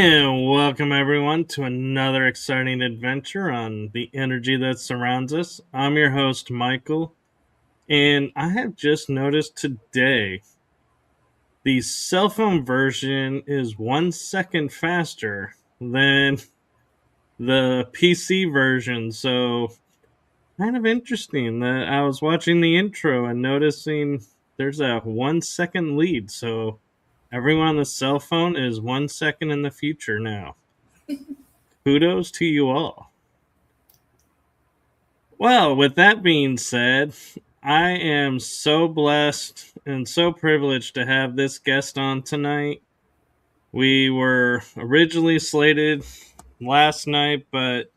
And welcome everyone to another exciting adventure on the energy that surrounds us. I'm your host, Michael, and I have just noticed today the cell phone version is 1 second faster than the PC version. So, kind of interesting that I was watching the intro and noticing there's a 1 second lead. So, everyone on the cell phone is 1 second in the future now. Kudos to you all. Well, with that being said, I am so blessed and so privileged to have this guest on tonight. We were originally slated last night, but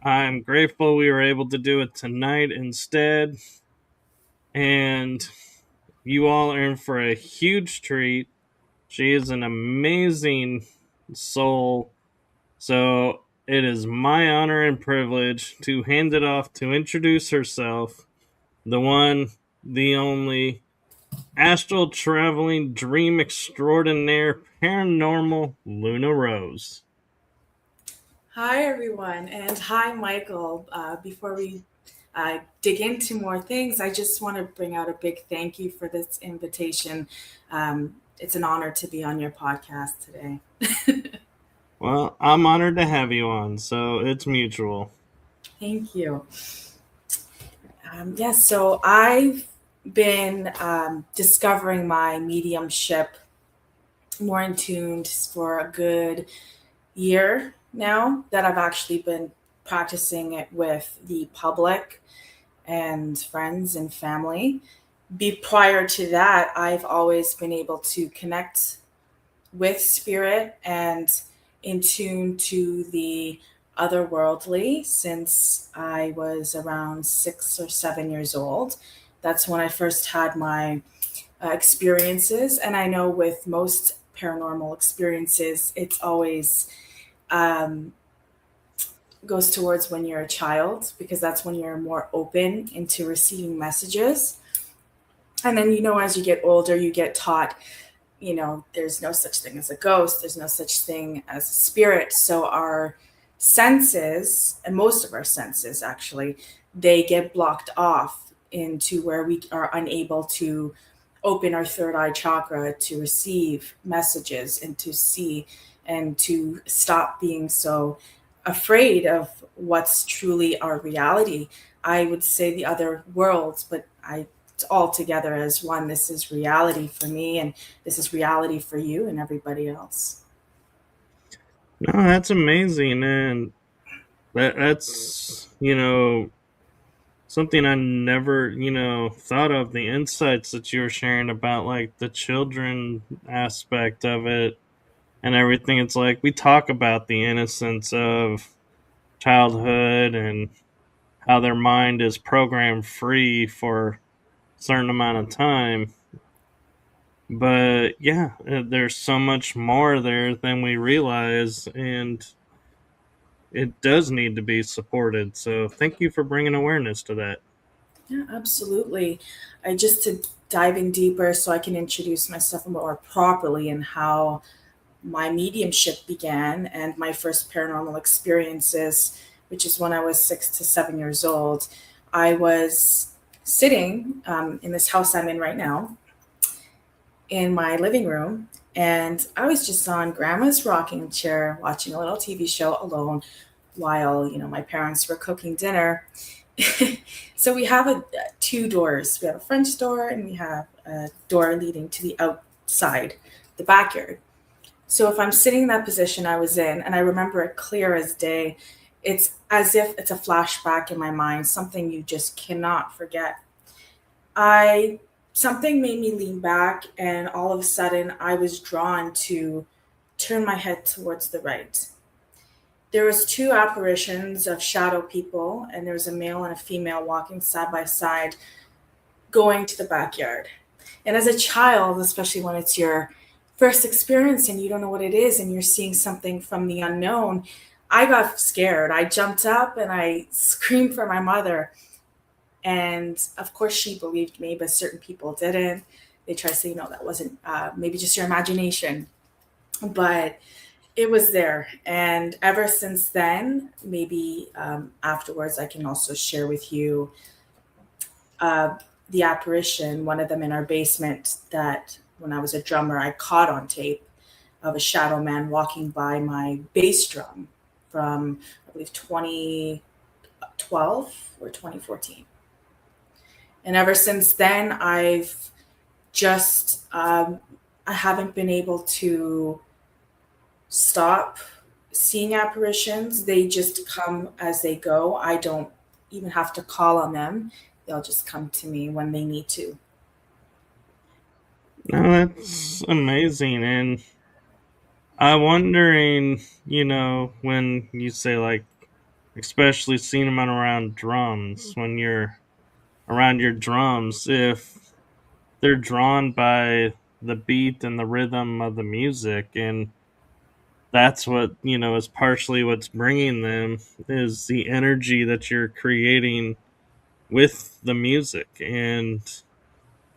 I'm grateful we were able to do it tonight instead. And you all are in for a huge treat. She is an amazing soul. So it is my honor and privilege to hand it off to introduce herself, the one, the only, astral traveling dream extraordinaire, paranormal Luna Rose. Hi, everyone, and hi, Michael. Before we dig into more things, I just want to bring out a big thank you for this invitation. It's an honor to be on your podcast today. Well, I'm honored to have you on, so it's mutual. Thank you. Yes, so I've been discovering my mediumship more in tuned for a good year now that I've actually been practicing it with the public and friends and family. Prior to that, I've always been able to connect with spirit and in tune to the otherworldly since I was around 6 or 7 years old. That's when I first had my experiences. And I know with most paranormal experiences, it's always um, goes towards when you're a child because that's when you're more open into receiving messages. And then, as you get older, you get taught, there's no such thing as a ghost, there's no such thing as a spirit. So our senses, and most of our senses actually, they get blocked off into where we are unable to open our third eye chakra to receive messages and to see and to stop being so afraid of what's truly our reality. I would say the other worlds, but it's all together as one. This is reality for me, and this is reality for you and everybody else. No, that's amazing, and that's something I never thought of. The insights that you were sharing about like the children aspect of it and everything. It's like we talk about the innocence of childhood and how their mind is programmed free for a certain amount of time. But yeah, there's so much more there than we realize, and it does need to be supported. So thank you for bringing awareness to that. Yeah, absolutely. I just to dive in deeper so I can introduce myself more properly and how my mediumship began and my first paranormal experiences, which is when I was 6 to 7 years old. I was sitting in this house I'm in right now in my living room, and I was just on grandma's rocking chair watching a little TV show alone while my parents were cooking dinner. So we have two doors. We have a French door and we have a door leading to the outside, the backyard. So if I'm sitting in that position I was in, and I remember it clear as day, it's as if it's a flashback in my mind, something you just cannot forget. I Something made me lean back, and all of a sudden I was drawn to turn my head towards the right. There was two apparitions of shadow people, and there was a male and a female walking side by side going to the backyard. And as a child, especially when it's your first experience and you don't know what it is and you're seeing something from the unknown, I got scared. I jumped up and I screamed for my mother. And of course, she believed me, but certain people didn't. They tried to say, that wasn't maybe just your imagination. But it was there. And ever since then, maybe afterwards, I can also share with you uh, the apparition, one of them in our basement, that when I was a drummer, I caught on tape of a shadow man walking by my bass drum from, I believe, 2012 or 2014. And ever since then, just, I haven't been able to stop seeing apparitions. They just come as they go. I don't even have to call on them. They'll just come to me when they need to. No, that's amazing. And I'm wondering, when you say like, especially seeing them around drums, when you're around your drums, if they're drawn by the beat and the rhythm of the music, and that's what is partially what's bringing them, is the energy that you're creating with the music. And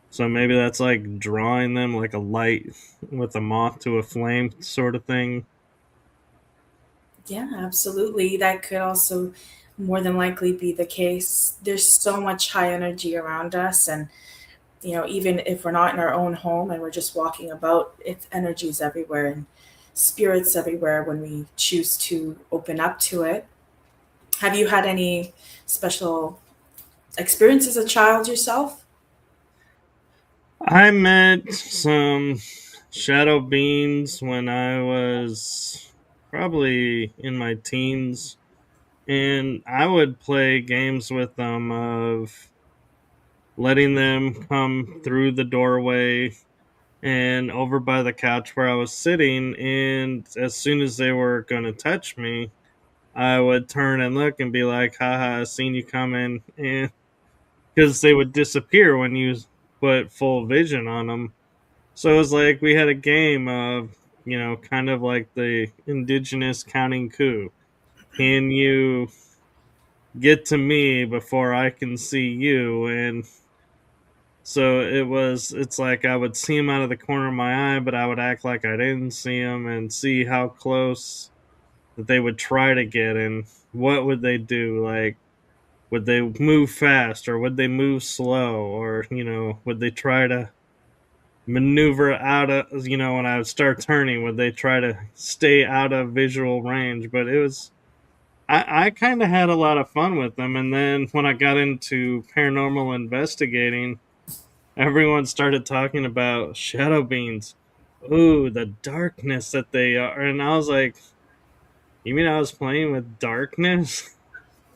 so maybe that's like drawing them like a light with a moth to a flame sort of thing. Yeah, absolutely. That could also more than likely be the case. There's so much high energy around us, and even if we're not in our own home and we're just walking about, it's energies everywhere and spirits everywhere when we choose to open up to it. Have you had any special experience as a child yourself? I met some shadow beings when I was probably in my teens, and I would play games with them of letting them come through the doorway and over by the couch where I was sitting. And as soon as they were going to touch me, I would turn and look and be like, haha, I seen you coming. And because they would disappear when you put full vision on them. So it was like we had a game of, kind of like the indigenous counting coup. Can you get to me before I can see you? And so it's like I would see him out of the corner of my eye, but I would act like I didn't see him and see how close that they would try to get. And what would they do? Like, would they move fast, or would they move slow, or, would they try to maneuver out of, when I would start turning, would they try to stay out of visual range? But I kind of had a lot of fun with them. And then when I got into paranormal investigating, everyone started talking about shadow beings. Ooh, the darkness that they are. And I was like, you mean I was playing with darkness?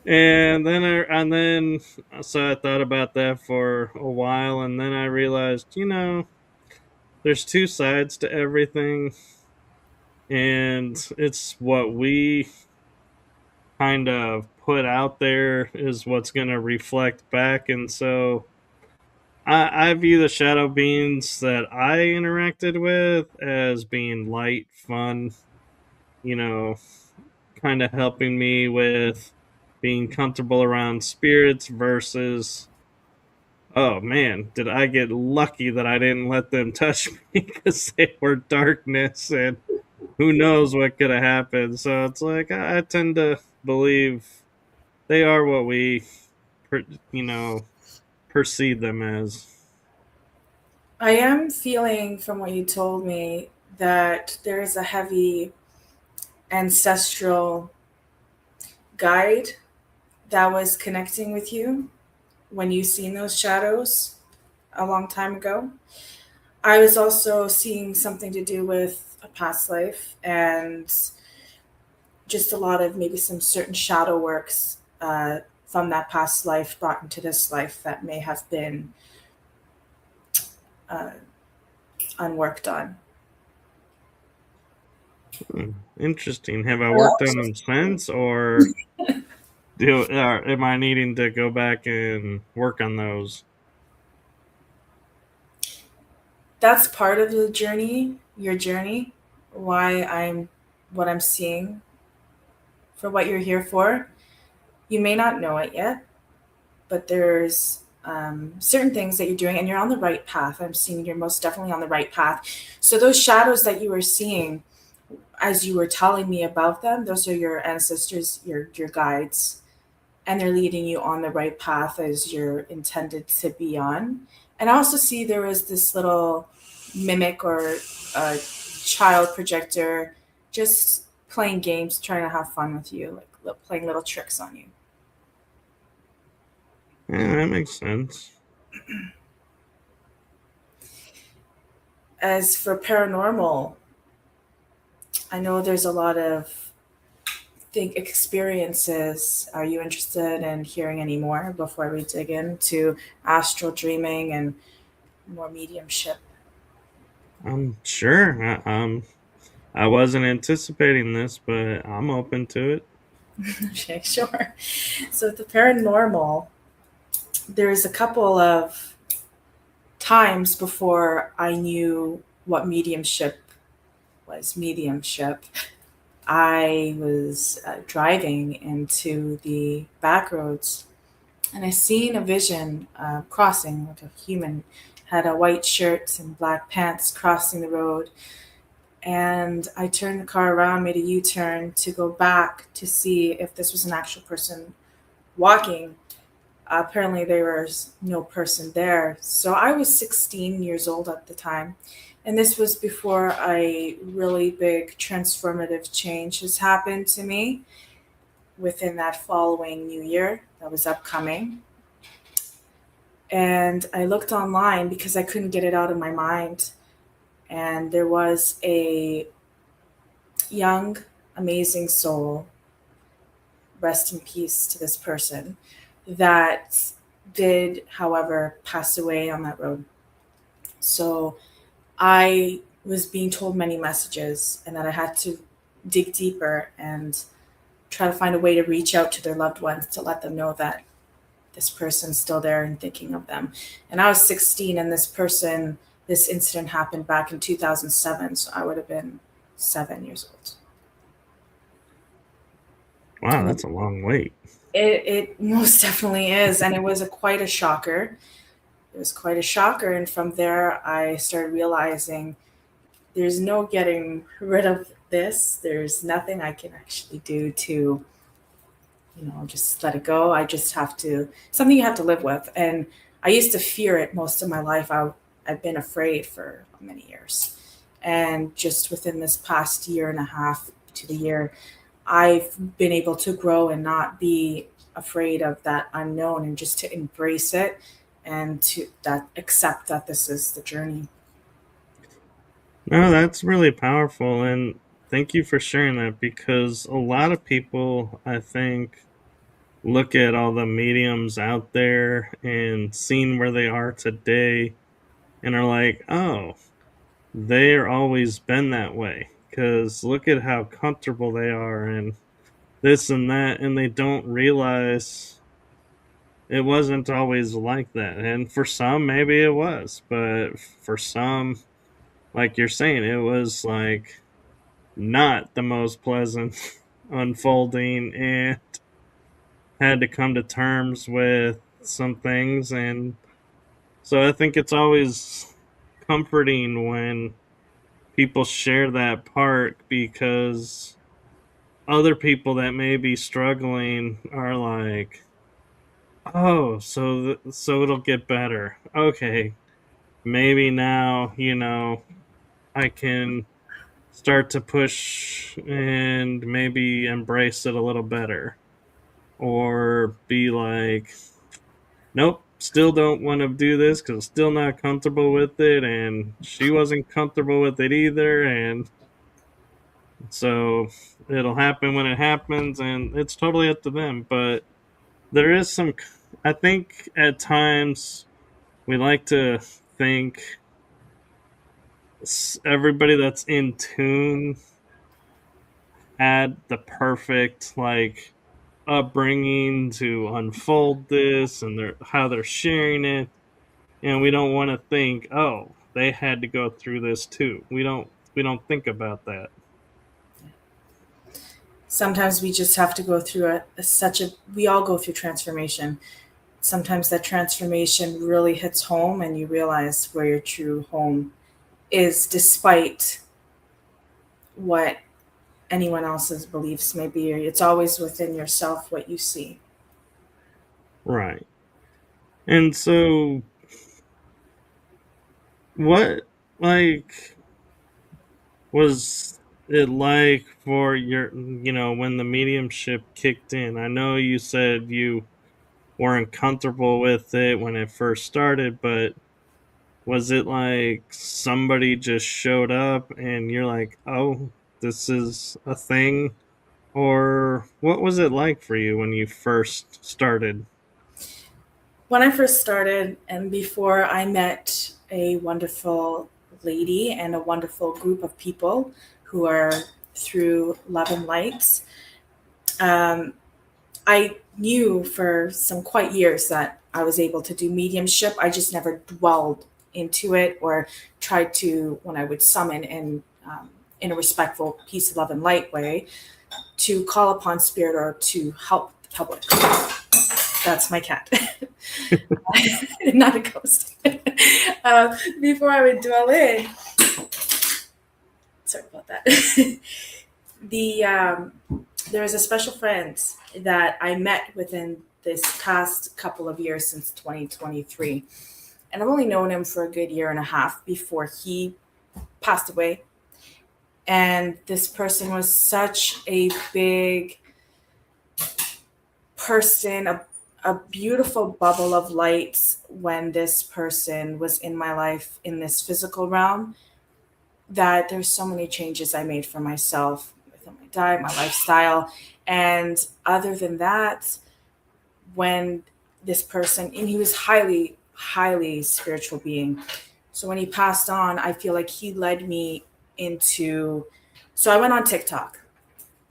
And then so I thought about that for a while, and then I realized, there's two sides to everything, and it's what we kind of put out there is what's going to reflect back. And so I view the shadow beings that I interacted with as being light, fun, you know, kind of helping me with being comfortable around spirits versus, oh man, did I get lucky that I didn't let them touch me because they were darkness, and who knows what could have happened. So it's like I tend to believe they are what we, you know, perceive them as. I am feeling from what you told me that there is a heavy ancestral guide that was connecting with you when you seen those shadows a long time ago. I was also seeing something to do with a past life and just a lot of maybe some certain shadow works from that past life brought into this life that may have been uh, unworked on. Interesting. Have I Well, worked on them since, or am I needing to go back and work on those? that's part of the journey, your journey, why I'm what I'm seeing for what you're here for. You may not know it yet, but there's certain things that you're doing and you're on the right path. I'm seeing you're most definitely on the right path. So those shadows that you were seeing, as you were telling me about them, those are your ancestors, your guides, and they're leading you on the right path as you're intended to be on. And I also see there was this little mimic or child projector just playing games, trying to have fun with you, like playing little tricks on you. Yeah, that makes sense. As for paranormal, I know there's a lot of think experiences. Are you interested in hearing any more before we dig into astral dreaming and more mediumship? I'm sure. I wasn't anticipating this, but I'm open to it. Okay, sure. So with the paranormal, there's a couple of times before I knew what mediumship was. Mediumship. I was driving into the back roads, and I seen a vision crossing, like a human had a white shirt and black pants crossing the road. And I turned the car around, made a U-turn to go back to see if this was an actual person walking. Apparently, there was no person there. So I was 16 years old at the time. And this was before a really big transformative change has happened to me within that following new year that was upcoming. And I looked online because I couldn't get it out of my mind. And there was a young, amazing soul, rest in peace to this person, that did, however, pass away on that road. So I was being told many messages and that I had to dig deeper and try to find a way to reach out to their loved ones to let them know that this person's still there and thinking of them. And I was 16, and this incident happened back in 2007, so I would have been 7 years old. Wow, that's a long wait. It most definitely is, and it was quite a shocker. It was quite a shocker, and from there, I started realizing there's no getting rid of this. There's nothing I can actually do to, just let it go. I just have to, something you have to live with. And I used to fear it most of my life. I've been afraid for many years. And just within this past year and a half to the year, I've been able to grow and not be afraid of that unknown and just to embrace it and to that accept that this is the journey. No, that's really powerful, and thank you for sharing that because a lot of people, I think, look at all the mediums out there and seeing where they are today and are like, oh, they're always been that way because look at how comfortable they are and this and that, and they don't realize it wasn't always like that. And for some, maybe it was, but for some, like you're saying, it was like not the most pleasant unfolding and had to come to terms with some things. And so I think it's always comforting when people share that part because other people that may be struggling are like, oh, so it'll get better. Okay, maybe now, I can start to push and maybe embrace it a little better or be like, nope, still don't want to do this because I'm still not comfortable with it and she wasn't comfortable with it either, and so it'll happen when it happens and it's totally up to them. But there is some, I think at times we like to think everybody that's in tune had the perfect like upbringing to unfold this and how they're sharing it, and we don't want to think, oh, they had to go through this too. We don't think about that. Sometimes we just have to go through we all go through transformation. Sometimes that transformation really hits home and you realize where your true home is despite what anyone else's beliefs may be. It's always within yourself what you see. Right. And so, what, like, was it like for your, when the mediumship kicked in? I know you said you weren't comfortable with it when it first started, but was it like somebody just showed up and you're like, oh, this is a thing? Or what was it like for you when you first started? When I first started, and before I met a wonderful lady and a wonderful group of people who are through Love and Light, um, I knew for some quite years that I was able to do mediumship. I just never dwelled into it or tried to, when I would summon in a respectful peace, of love, and light way, to call upon spirit or to help the public. That's my cat. Not a ghost. Before I would dwell in, sorry about that. the There was a special friend that I met within this past couple of years since 2023, and I've only known him for a good year and a half before he passed away. And this person was such a big person, a beautiful bubble of light when this person was in my life in this physical realm, that there's so many changes I made for myself within my diet, my lifestyle. And other than that, when this person, and he was highly, highly spiritual being. So when he passed on, I feel like he led me into, so I went on TikTok.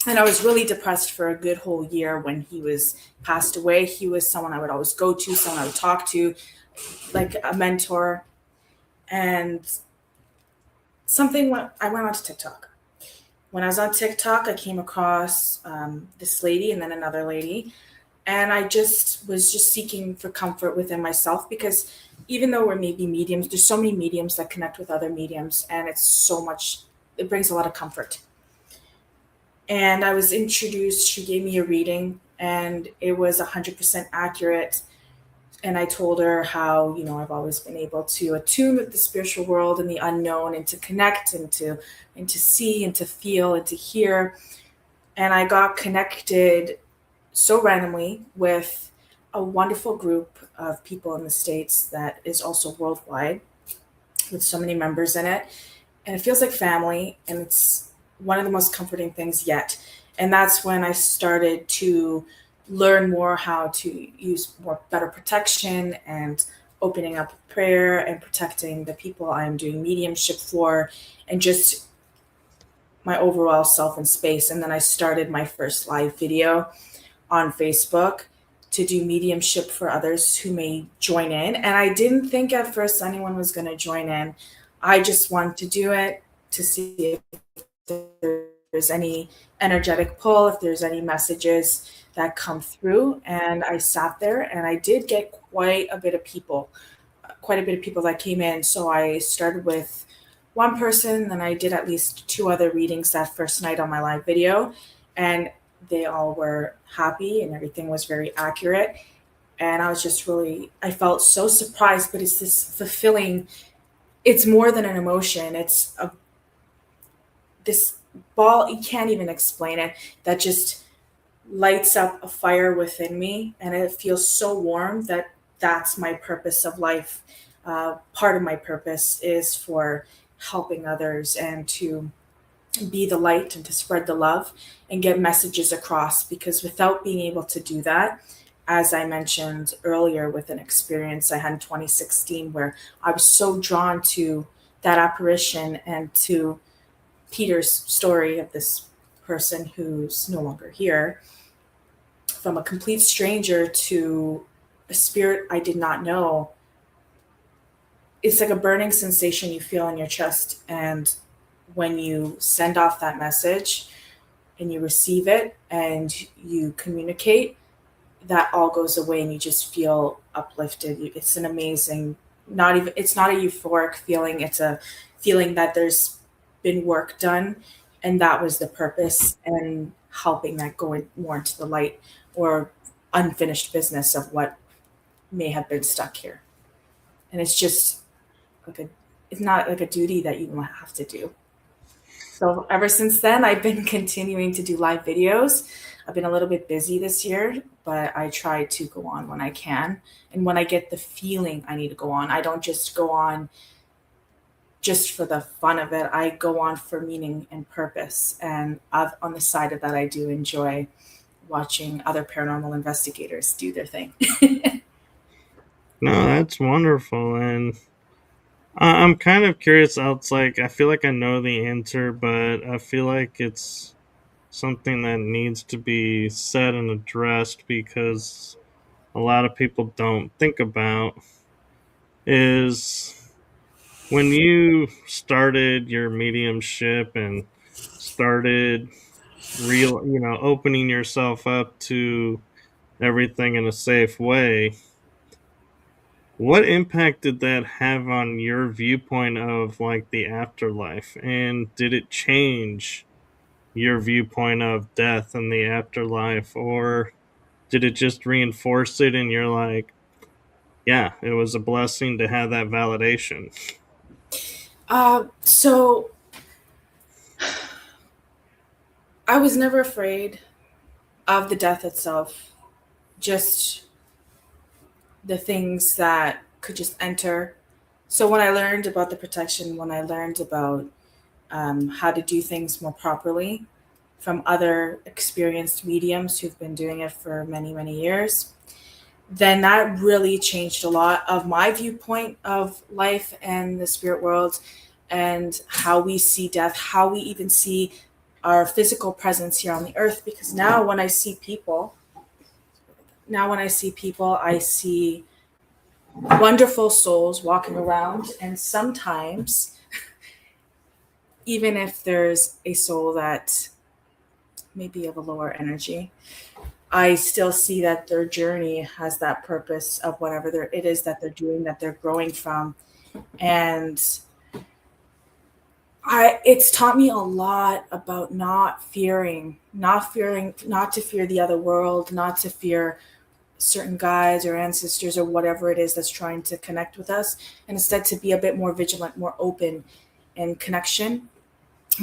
And I was really depressed for a good whole year when he was passed away. He was someone I would always go to, someone I would talk to, like a mentor. And I went onto TikTok. When I was on TikTok, I came across this lady and then another lady. And I was just seeking for comfort within myself, because even though we're maybe mediums, there's so many mediums that connect with other mediums. And it brings a lot of comfort. And I was introduced, she gave me a reading, and it was 100% accurate. And I told her how, I've always been able to attune with the spiritual world and the unknown, and to connect and to see and to feel and to hear. And I got connected so randomly with a wonderful group of people in the States that is also worldwide, with so many members in it. And it feels like family, and it's one of the most comforting things yet. And that's when I started to learn more how to use better protection, and opening up prayer and protecting the people I'm doing mediumship for, and just my overall self and space. And then I started my first live video on Facebook to do mediumship for others who may join in. And I didn't think at first anyone was going to join in. I just wanted to do it to see if there's any energetic pull, if there's any messages that come through. And I sat there, and I did get quite a bit of people that came in. So I started with one person, then I did at least 2 other readings that first night on my live video, and they all were happy and everything was very accurate. And I felt so surprised, but it's this fulfilling, it's more than an emotion. It's this ball, you can't even explain it, that just lights up a fire within me, and it feels so warm. That's my purpose of life. Part of my purpose is for helping others, and to be the light, and to spread the love and get messages across. Because without being able to do that, as I mentioned earlier, with an experience I had in 2016 where I was so drawn to that apparition and to Peter's story of this person who's no longer here, from a complete stranger to a spirit I did not know. It's like a burning sensation you feel in your chest. And when you send off that message and you receive it and you communicate, that all goes away and you just feel uplifted. It's an amazing, it's not a euphoric feeling. It's a feeling that there's been work done, And that was the purpose, and helping that go more into the light or unfinished business of what may have been stuck here. And it's just like a, it's not like a duty that you have to do. So ever since then, I've been continuing to do live videos. I've been a little bit busy this year, but I try to go on when I can. And when I get the feeling I need to go on, I don't just go on just for the fun of it. I go on for meaning and purpose. And on the side of that, I do enjoy watching other paranormal investigators do their thing. No, that's wonderful. And I'm kind of curious. It's like, I feel like I know the answer, but I feel like it's something that needs to be said and addressed because a lot of people don't think about is when you started your mediumship and started opening yourself up to everything in a safe way, what impact did that have on your viewpoint of like the afterlife? And did it change your viewpoint of death and the afterlife? Or did it just reinforce it and you're like, yeah, it was a blessing to have that validation? So I was never afraid of the death itself, just the things that could just enter. So when I learned about the protection, when I learned about how to do things more properly from other experienced mediums who've been doing it for many, many years, then that really changed a lot of my viewpoint of life and the spirit world and how we see death, how we even see our physical presence here on the earth. Because now when I see people, I see wonderful souls walking around. And sometimes, even if there's a soul that may be of a lower energy, I still see that their journey has that purpose of whatever it is that they're doing, that they're growing from. And it's taught me a lot about not to fear the other world, not to fear certain guides or ancestors or whatever it is that's trying to connect with us, and instead to be a bit more vigilant, more open in connection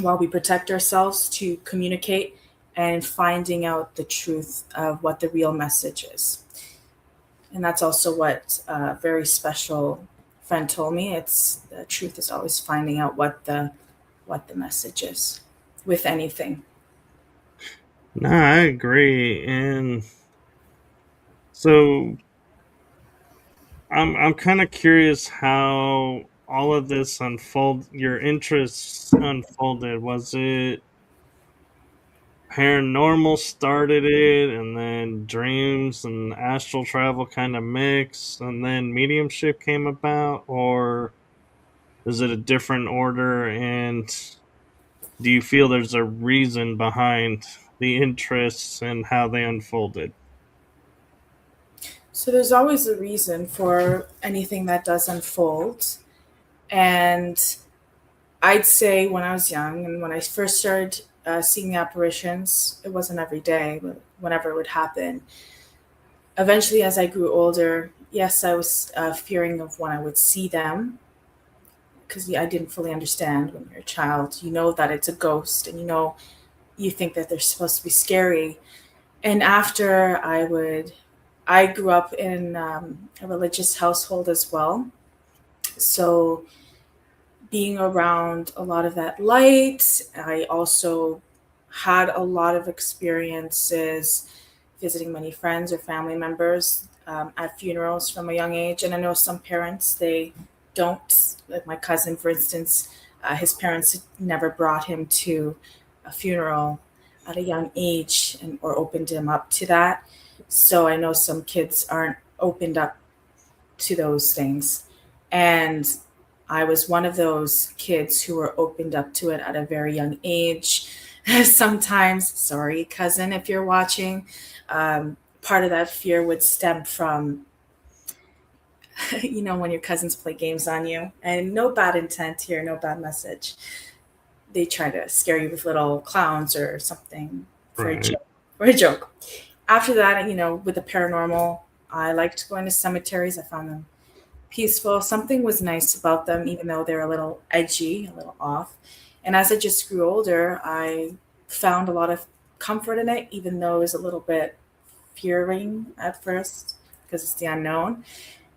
while we protect ourselves to communicate and finding out the truth of what the real message is. And that's also what a very special friend told me. It's the truth is always finding out what the message is with anything. No, I agree. And so I'm kind of curious how all of this your interests unfolded. Was it paranormal started it, and then dreams and astral travel kind of mixed, and then mediumship came about? Or is it a different order? And do you feel there's a reason behind the interests and how they unfolded? So there's always a reason for anything that does unfold. And I'd say when I was young and when I first started seeing the apparitions, it wasn't every day, but whenever it would happen. Eventually, as I grew older, yes, I was fearing of when I would see them because I didn't fully understand when you're a child. You know that it's a ghost, and you think that they're supposed to be scary. And after I grew up in a religious household as well. So being around a lot of that light, I also had a lot of experiences visiting many friends or family members at funerals from a young age. And I know some parents, they don't, like my cousin, for instance, his parents never brought him to a funeral at a young age or opened him up to that. So I know some kids aren't opened up to those things. And I was one of those kids who were opened up to it at a very young age. Sometimes, sorry, cousin, if you're watching, part of that fear would stem from, when your cousins play games on you. And no bad intent here, no bad message. they try to scare you with little clowns or something for a Right. joke. For a joke. After that, with the paranormal, I liked going to cemeteries. I found them peaceful. Something was nice about them, even though they're a little edgy, a little off. And as I just grew older, I found a lot of comfort in it, even though it was a little bit fearing at first because it's the unknown.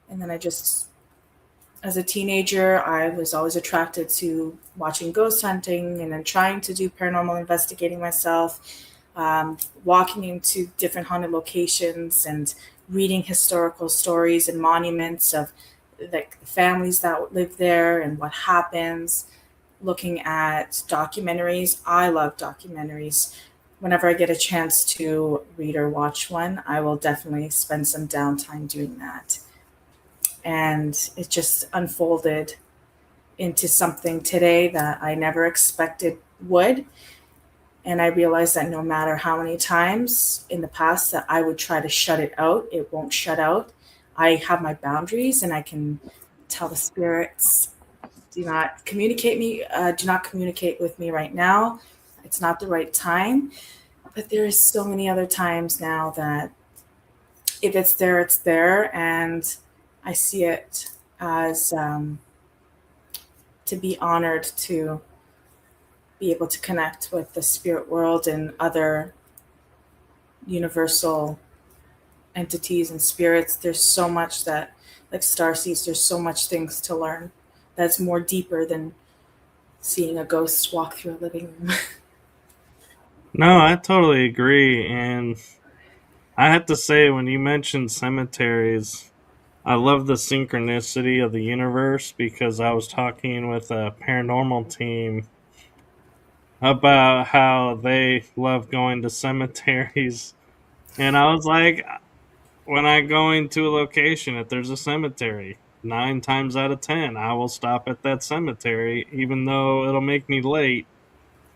And then as a teenager, I was always attracted to watching ghost hunting and then trying to do paranormal investigating myself, walking into different haunted locations and reading historical stories and monuments of like families that live there and what happens, looking at documentaries. I love documentaries. Whenever I get a chance to read or watch one, I will definitely spend some downtime doing that. And it just unfolded into something today that I never expected would. And I realized that no matter how many times in the past that I would try to shut it out, it won't shut out. I have my boundaries and I can tell the spirits, do not communicate with me right now. It's not the right time. But there's so many other times now that if it's there, it's there. And I see it as to be honored to be able to connect with the spirit world and other universal entities and spirits. There's so much that, like star seeds, there's so much things to learn that's more deeper than seeing a ghost walk through a living room. No, I totally agree. And I have to say, when you mentioned cemeteries, I love the synchronicity of the universe because I was talking with a paranormal team about how they love going to cemeteries. And I was like, when I go into a location, if there's a cemetery, 9 times out of 10, I will stop at that cemetery, even though it'll make me late.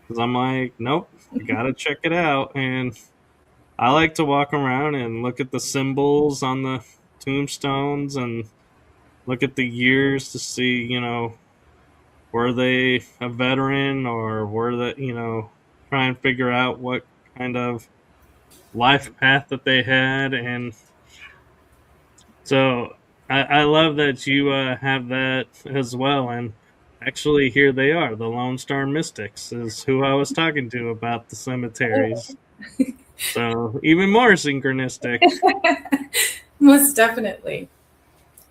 Because I'm like, nope, I gotta check it out. And I like to walk around and look at the symbols on the tombstones and look at the years to see, were they a veteran or were they, try and figure out what kind of life path that they had. And so I love that you have that as well. And actually, here they are. The Lone Star Mystics is who I was talking to about the cemeteries. So even more synchronistic. Most definitely.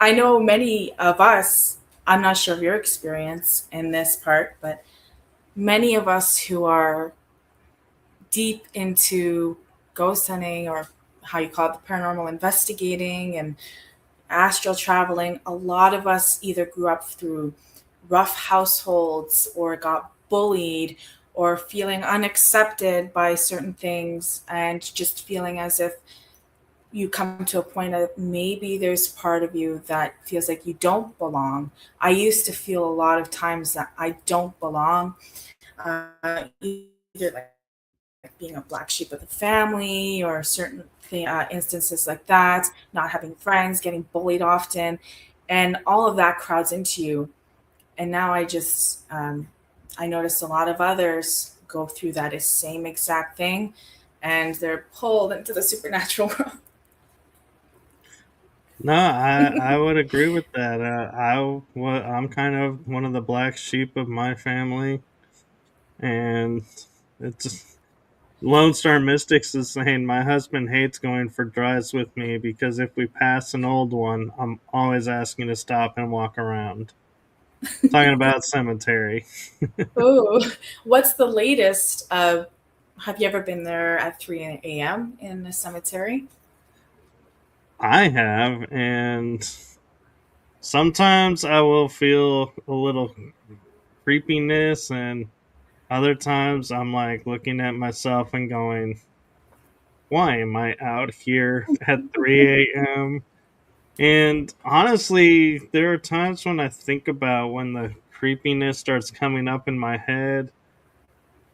I know many of us, I'm not sure of your experience in this part, but many of us who are deep into ghost hunting or how you call it, the paranormal investigating and astral traveling, a lot of us either grew up through rough households or got bullied or feeling unaccepted by certain things and just feeling as if you come to a point of maybe there's part of you that feels like you don't belong. I used to feel a lot of times that I don't belong, either like being a black sheep of the family or certain instances like that, not having friends, getting bullied often, and all of that crowds into you. And now I notice a lot of others go through that same exact thing, and they're pulled into the supernatural world. No, I would agree with that. I'm kind of one of the black sheep of my family, and it's Lone Star Mystics is saying my husband hates going for drives with me because if we pass an old one, I'm always asking to stop and walk around. Talking about cemetery. Oh, what's the latest? Have you ever been there at 3 a.m. in a cemetery? I have, and sometimes I will feel a little creepiness, and other times I'm like looking at myself and going, why am I out here at 3 a.m.? And honestly, there are times when I think about when the creepiness starts coming up in my head.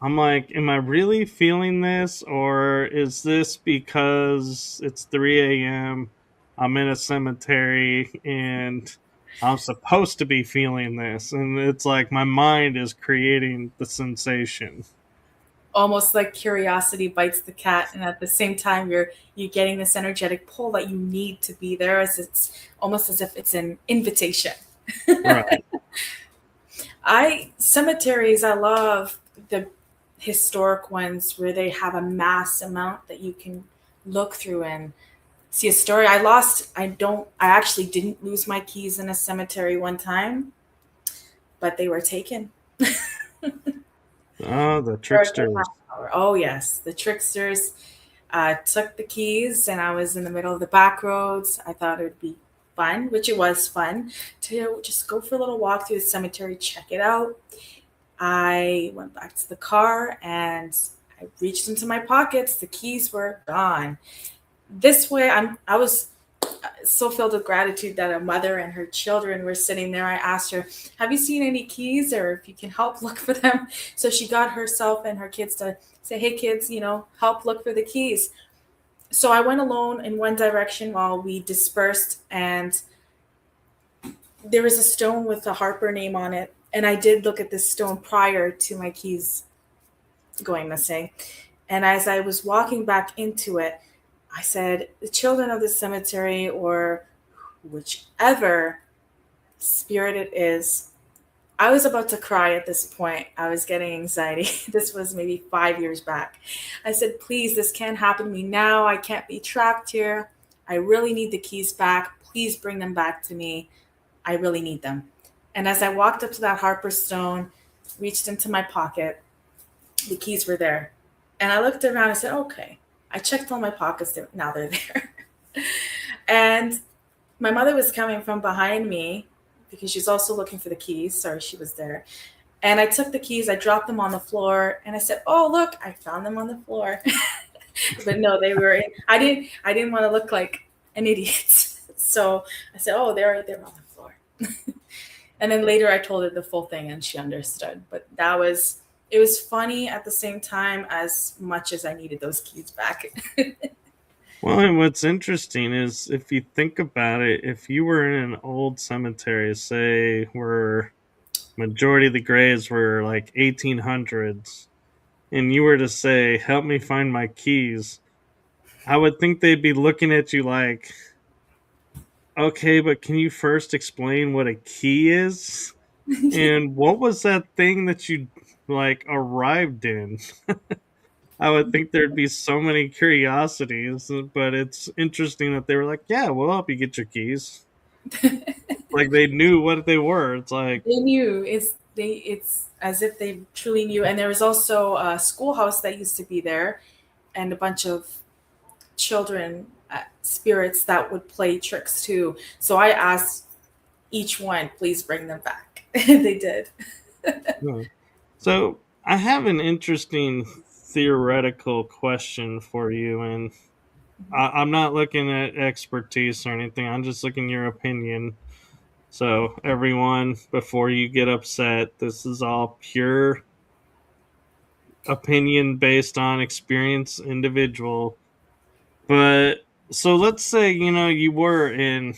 I'm like, am I really feeling this? Or is this because it's 3 a.m.? I'm in a cemetery and I'm supposed to be feeling this, and it's like my mind is creating the sensation. Almost like curiosity bites the cat, and at the same time you're getting this energetic pull that you need to be there, as it's almost as if it's an invitation. Right. I cemeteries, I love the historic ones where they have a mass amount that you can look through and see a story. I actually didn't lose my keys in a cemetery one time, but they were taken. Oh, the Or they tricksters. have power. Oh yes, the tricksters took the keys, and I was in the middle of the back roads. I thought it would be fun, which it was fun, to just go for a little walk through the cemetery, check it out. I went back to the car and I reached into my pockets. The keys were gone. This way, I was so filled with gratitude that a mother and her children were sitting there. I asked her, "Have you seen any keys, or if you can help look for them?" So she got herself and her kids to say, "Hey, kids, help look for the keys." So I went alone in one direction while we dispersed, and there was a stone with a Harper name on it. And I did look at this stone prior to my keys going missing. And as I was walking back into it, I said, "The children of the cemetery, or whichever spirit it is," I was about to cry at this point. I was getting anxiety. This was maybe 5 years back. I said, "Please, this can't happen to me now. I can't be trapped here. I really need the keys back. Please bring them back to me. I really need them." And as I walked up to that Harper stone, reached into my pocket, the keys were there. And I looked around and said, "Okay." I checked all my pockets. Now they're there. And my mother was coming from behind me because she's also looking for the keys. Sorry, she was there. And I took the keys, I dropped them on the floor, and I said, "Oh, look, I found them on the floor." But no, they were in, I didn't want to look like an idiot. So I said, "Oh, they're on the floor." And then later I told her the full thing and she understood. But it was funny at the same time as much as I needed those keys back. Well, and what's interesting is if you think about it, if you were in an old cemetery, say where majority of the graves were like 1800s, and you were to say, "Help me find my keys," I would think they'd be looking at you like, "Okay, but can you first explain what a key is? And what was that thing that you like arrived in?" I would think there'd be so many curiosities, but it's interesting that they were like, "Yeah, we'll help you get your keys." Like they knew what they were. It's like, They knew. It's as if they truly knew. And there was also a schoolhouse that used to be there, and a bunch of children spirits that would play tricks too. So I asked each one, "Please bring them back." They did. no. So I have an interesting theoretical question for you, and I'm not looking at expertise or anything. I'm just looking at your opinion. So everyone, before you get upset, this is all pure opinion based on experience, individual. But so let's say you were in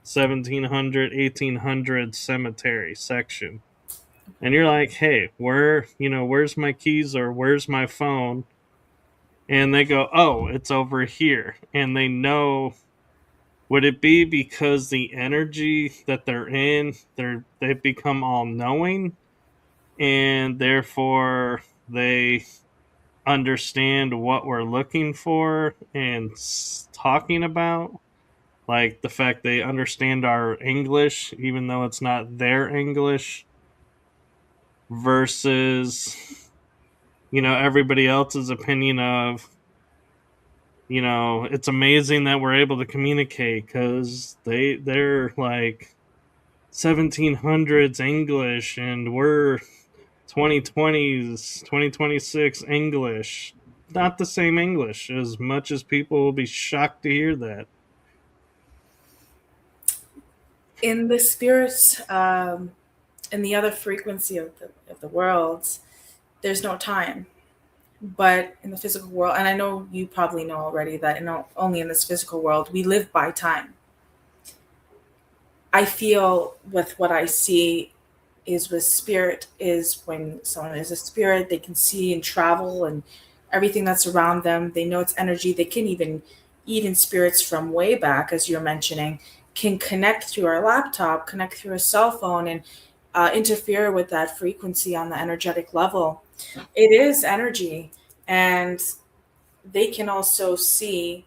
1700, 1800 cemetery section, and you're like, "Hey, where's my keys or where's my phone?" And they go, "Oh, it's over here," and they know. Would it be because the energy that they're in, they've become all knowing, and therefore they understand what we're looking for and talking about? Like the fact they understand our English, even though it's not their English, versus everybody else's opinion of it's amazing that we're able to communicate because they're like 1700s English and we're 2020s 2026 English. Not the same English, as much as people will be shocked to hear that. In the spirits, in the other frequency of the world, there's no time. But in the physical world, and I know you probably know already that only in this physical world we live by time. I feel with what I see is with spirit is when someone is a spirit, they can see and travel and everything that's around them. They know it's energy. They can even spirits from way back, as you're mentioning, can connect through our laptop, connect through a cell phone, and interfere with that frequency on the energetic level. It is energy, and they can also see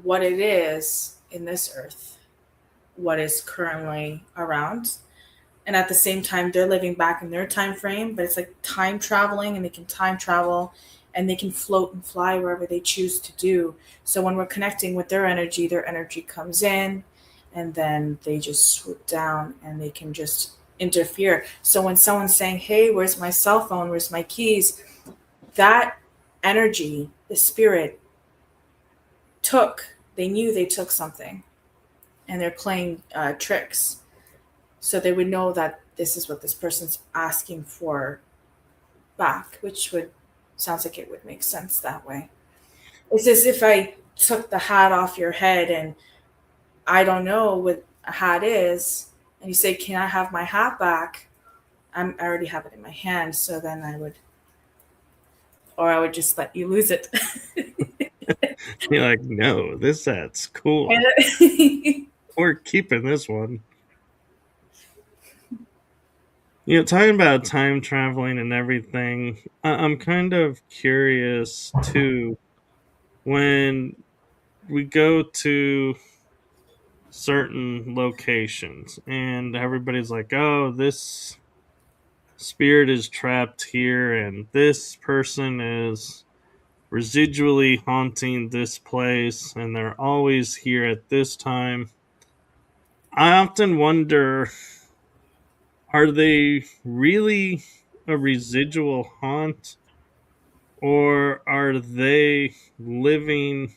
what it is in this earth, what is currently around, and at the same time they're living back in their time frame, but it's like time traveling, and they can time travel and they can float and fly wherever they choose to do. So when we're connecting with their energy comes in, and then they just swoop down and they can just interfere. So when someone's saying, hey, where's my cell phone, where's my keys, that energy, the spirit took, they knew they took something, and they're playing tricks. So they would know that this is what this person's asking for back, which would sounds like it would make sense that way. It's as if I took the hat off your head and I don't know what a hat is, and you say, "Can I have my hat back?" I already have it in my hand, so then I would, or I would just let you lose it. You're like, no, this set's cool. And We're keeping this one. Talking about time traveling and everything, I'm kind of curious too. When we go to certain locations and everybody's like, oh, this spirit is trapped here and this person is residually haunting this place and they're always here at this time. I often wonder, are they really a residual haunt, or are they living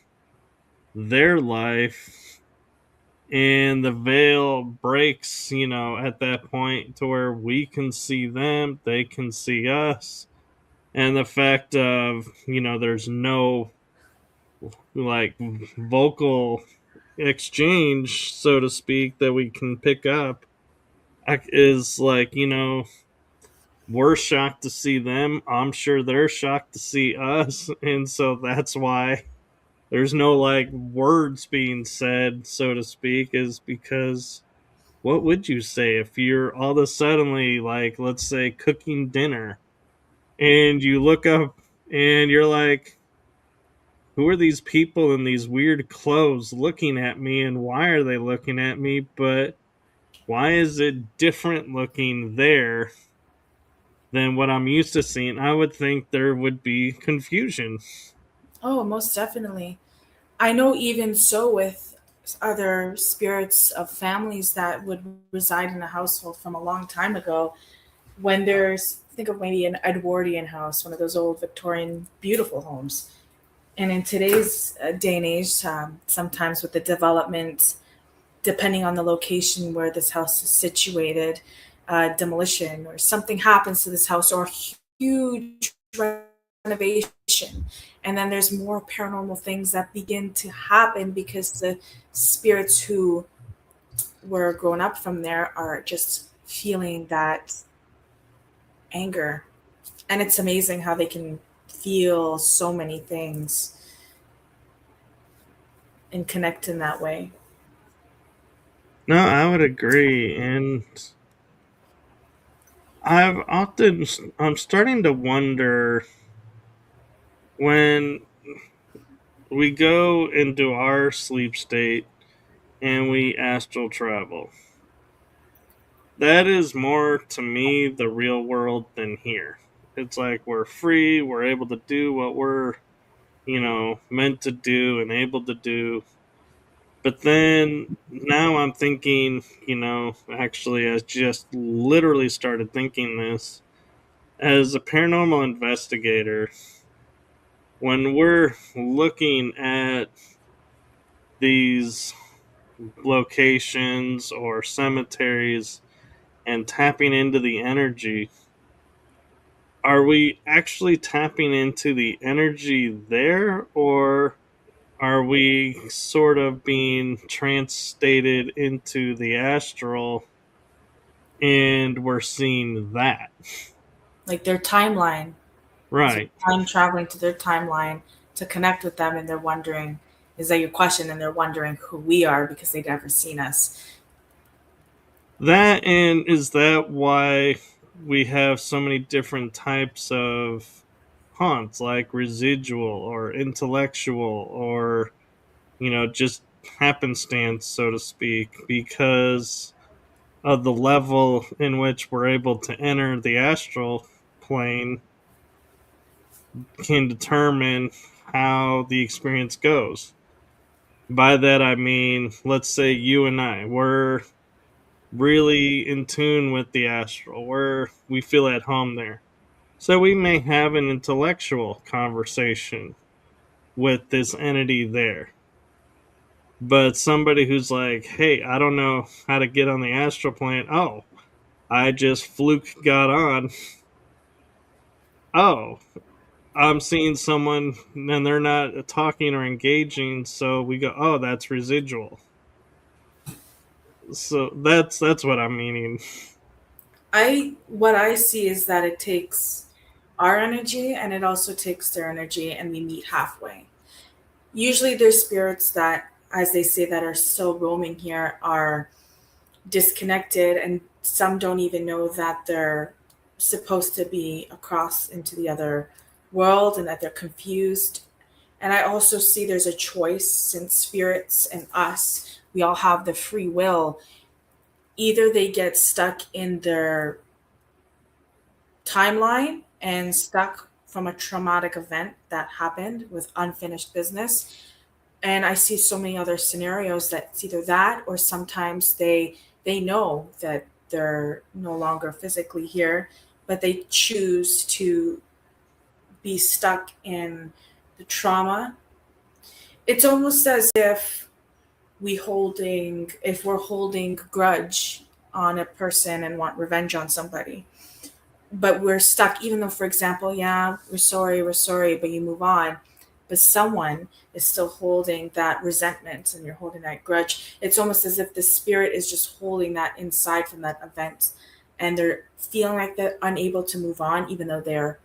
their life and the veil breaks, at that point to where we can see them, they can see us, and the fact of, there's no like vocal exchange, so to speak, that we can pick up is like, we're shocked to see them. I'm sure they're shocked to see us. And so that's why there's no like words being said, so to speak, is because what would you say if you're all of a suddenly, like, let's say, cooking dinner and you look up and you're like, who are these people in these weird clothes looking at me, and why are they looking at me? But why is it different looking there than what I'm used to seeing? I would think there would be confusion. oh, most definitely. I know even so with other spirits of families that would reside in a household from a long time ago, when there's, think of maybe an Edwardian house, one of those old Victorian beautiful homes. And in today's day and age, sometimes with the development, depending on the location where this house is situated, demolition or something happens to this house, or huge renovation, and then there's more paranormal things that begin to happen because the spirits who were grown up from there are just feeling that anger. And it's amazing how they can feel so many things and connect in that way. No, I would agree. And I'm starting to wonder when we go into our sleep state and we astral travel. That is more to me the real world than here. It's like we're free, we're able to do what we're, meant to do and able to do. But then now I'm thinking, actually, I just literally started thinking this as a paranormal investigator. When we're looking at these locations or cemeteries and tapping into the energy, are we actually tapping into the energy there, or are we sort of being translated into the astral and we're seeing that? Like their timeline. So Right. I'm traveling to their timeline to connect with them, and they're wondering, is that your question? And they're wondering who we are because they've never seen us. That, and is that why we have so many different types of haunts, like residual or intellectual or, just happenstance, so to speak, because of the level in which we're able to enter the astral plane can determine how the experience goes. By that I mean, let's say you and I, we're really in tune with the astral. We feel at home there. So we may have an intellectual conversation with this entity there. But somebody who's like, hey, I don't know how to get on the astral plane. Oh, I just fluke got on. Oh, I'm seeing someone and they're not talking or engaging. So we go, oh, that's residual. So that's what I'm meaning. What I see is that it takes our energy and it also takes their energy, and we meet halfway. Usually there's spirits that, as they say, that are still roaming here are disconnected, and some don't even know that they're supposed to be across into the other world and that they're confused. And I also see there's a choice, since spirits and us, we all have the free will. Either they get stuck in their timeline and stuck from a traumatic event that happened with unfinished business. And I see so many other scenarios that it's either that, or sometimes they know that they're no longer physically here, but they choose to be stuck in the trauma. It's almost as if we're holding grudge on a person and want revenge on somebody, but we're stuck, even though, for example, yeah, we're sorry, but you move on. But someone is still holding that resentment and you're holding that grudge. It's almost as if the spirit is just holding that inside from that event, and they're feeling like they're unable to move on, even though they're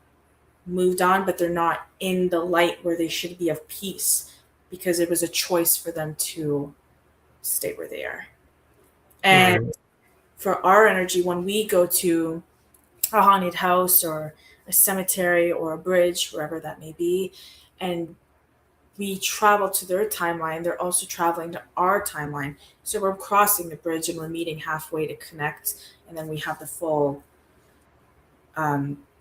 moved on, but they're not in the light where they should be of peace, because it was a choice for them to stay where they are. And Right. for our energy, when we go to a haunted house or a cemetery or a bridge, wherever that may be, and we travel to their timeline, they're also traveling to our timeline. So we're crossing the bridge and we're meeting halfway to connect, and then we have the full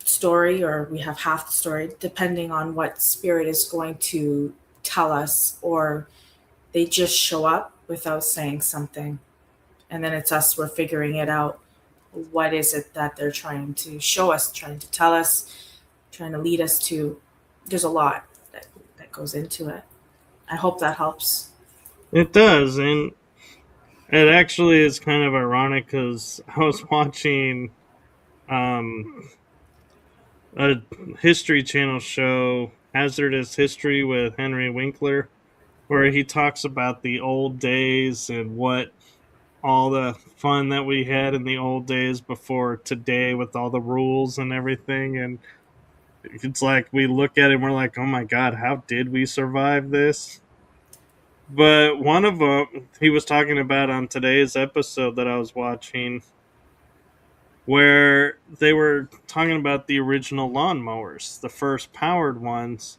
story, or we have half the story, depending on what spirit is going to tell us, or they just show up without saying something. And then it's us, we're figuring it out. What is it that they're trying to show us, trying to tell us, trying to lead us to? There's a lot that goes into it. I hope that helps. It does, and it actually is kind of ironic because I was watching um, a History Channel show, Hazardous History with Henry Winkler, where he talks about the old days and what all the fun that we had in the old days before today with all the rules and everything. And it's like we look at it and we're like, oh my God, how did we survive this? But one of them he was talking about on today's episode that I was watching, where they were talking about the original lawnmowers, the first powered ones,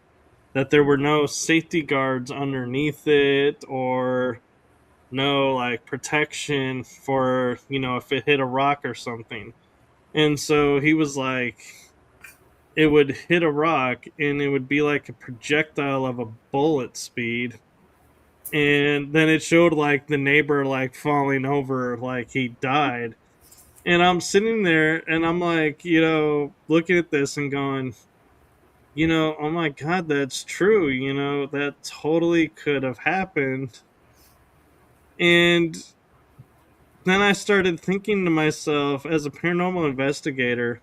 that there were no safety guards underneath it or no like protection for, if it hit a rock or something. And so he was like, it would hit a rock and it would be like a projectile of a bullet speed. And then it showed like the neighbor like falling over like he died. And I'm sitting there and I'm like, looking at this and going, oh my God, that's true. That totally could have happened. And then I started thinking to myself, as a paranormal investigator,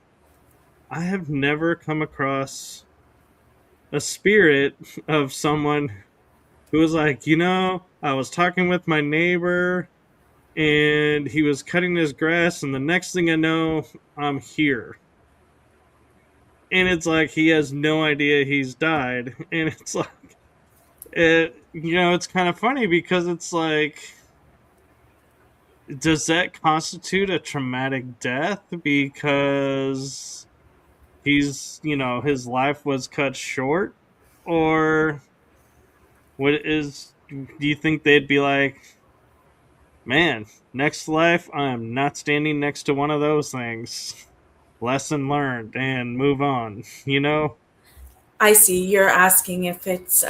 I have never come across a spirit of someone who was like, I was talking with my neighbor and he was cutting his grass, and the next thing I know, I'm here. And it's like he has no idea he's died. And it's like, it's kind of funny because it's like, does that constitute a traumatic death because his life was cut short? Or do you think they'd be like, man, next life, I'm not standing next to one of those things. Lesson learned and move on, you know? I see. You're asking if it's,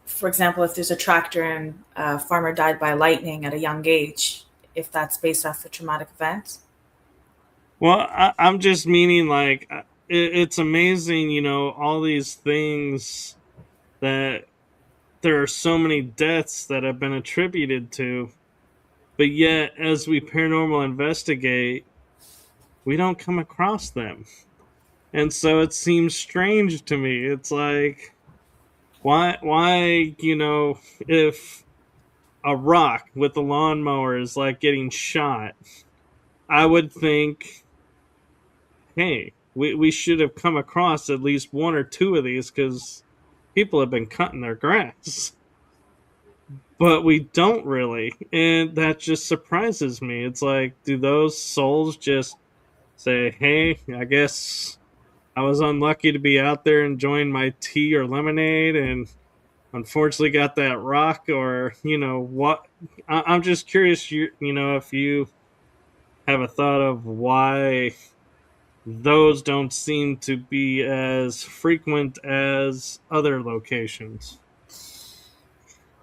for example, if there's a tractor and a farmer died by lightning at a young age, if that's based off a traumatic event. Well, I'm just meaning like it's amazing, all these things that there are so many deaths that have been attributed to, but yet as we paranormal investigate, we don't come across them. And so it seems strange to me. It's like, why, if a rock with a lawnmower is like getting shot, I would think, hey, we should have come across at least one or two of these because people have been cutting their grass. But we don't really. And that just surprises me. It's like, do those souls just say, hey, I guess I was unlucky to be out there enjoying my tea or lemonade and unfortunately got that rock? Or what? I'm just curious, if you have a thought of why those don't seem to be as frequent as other locations.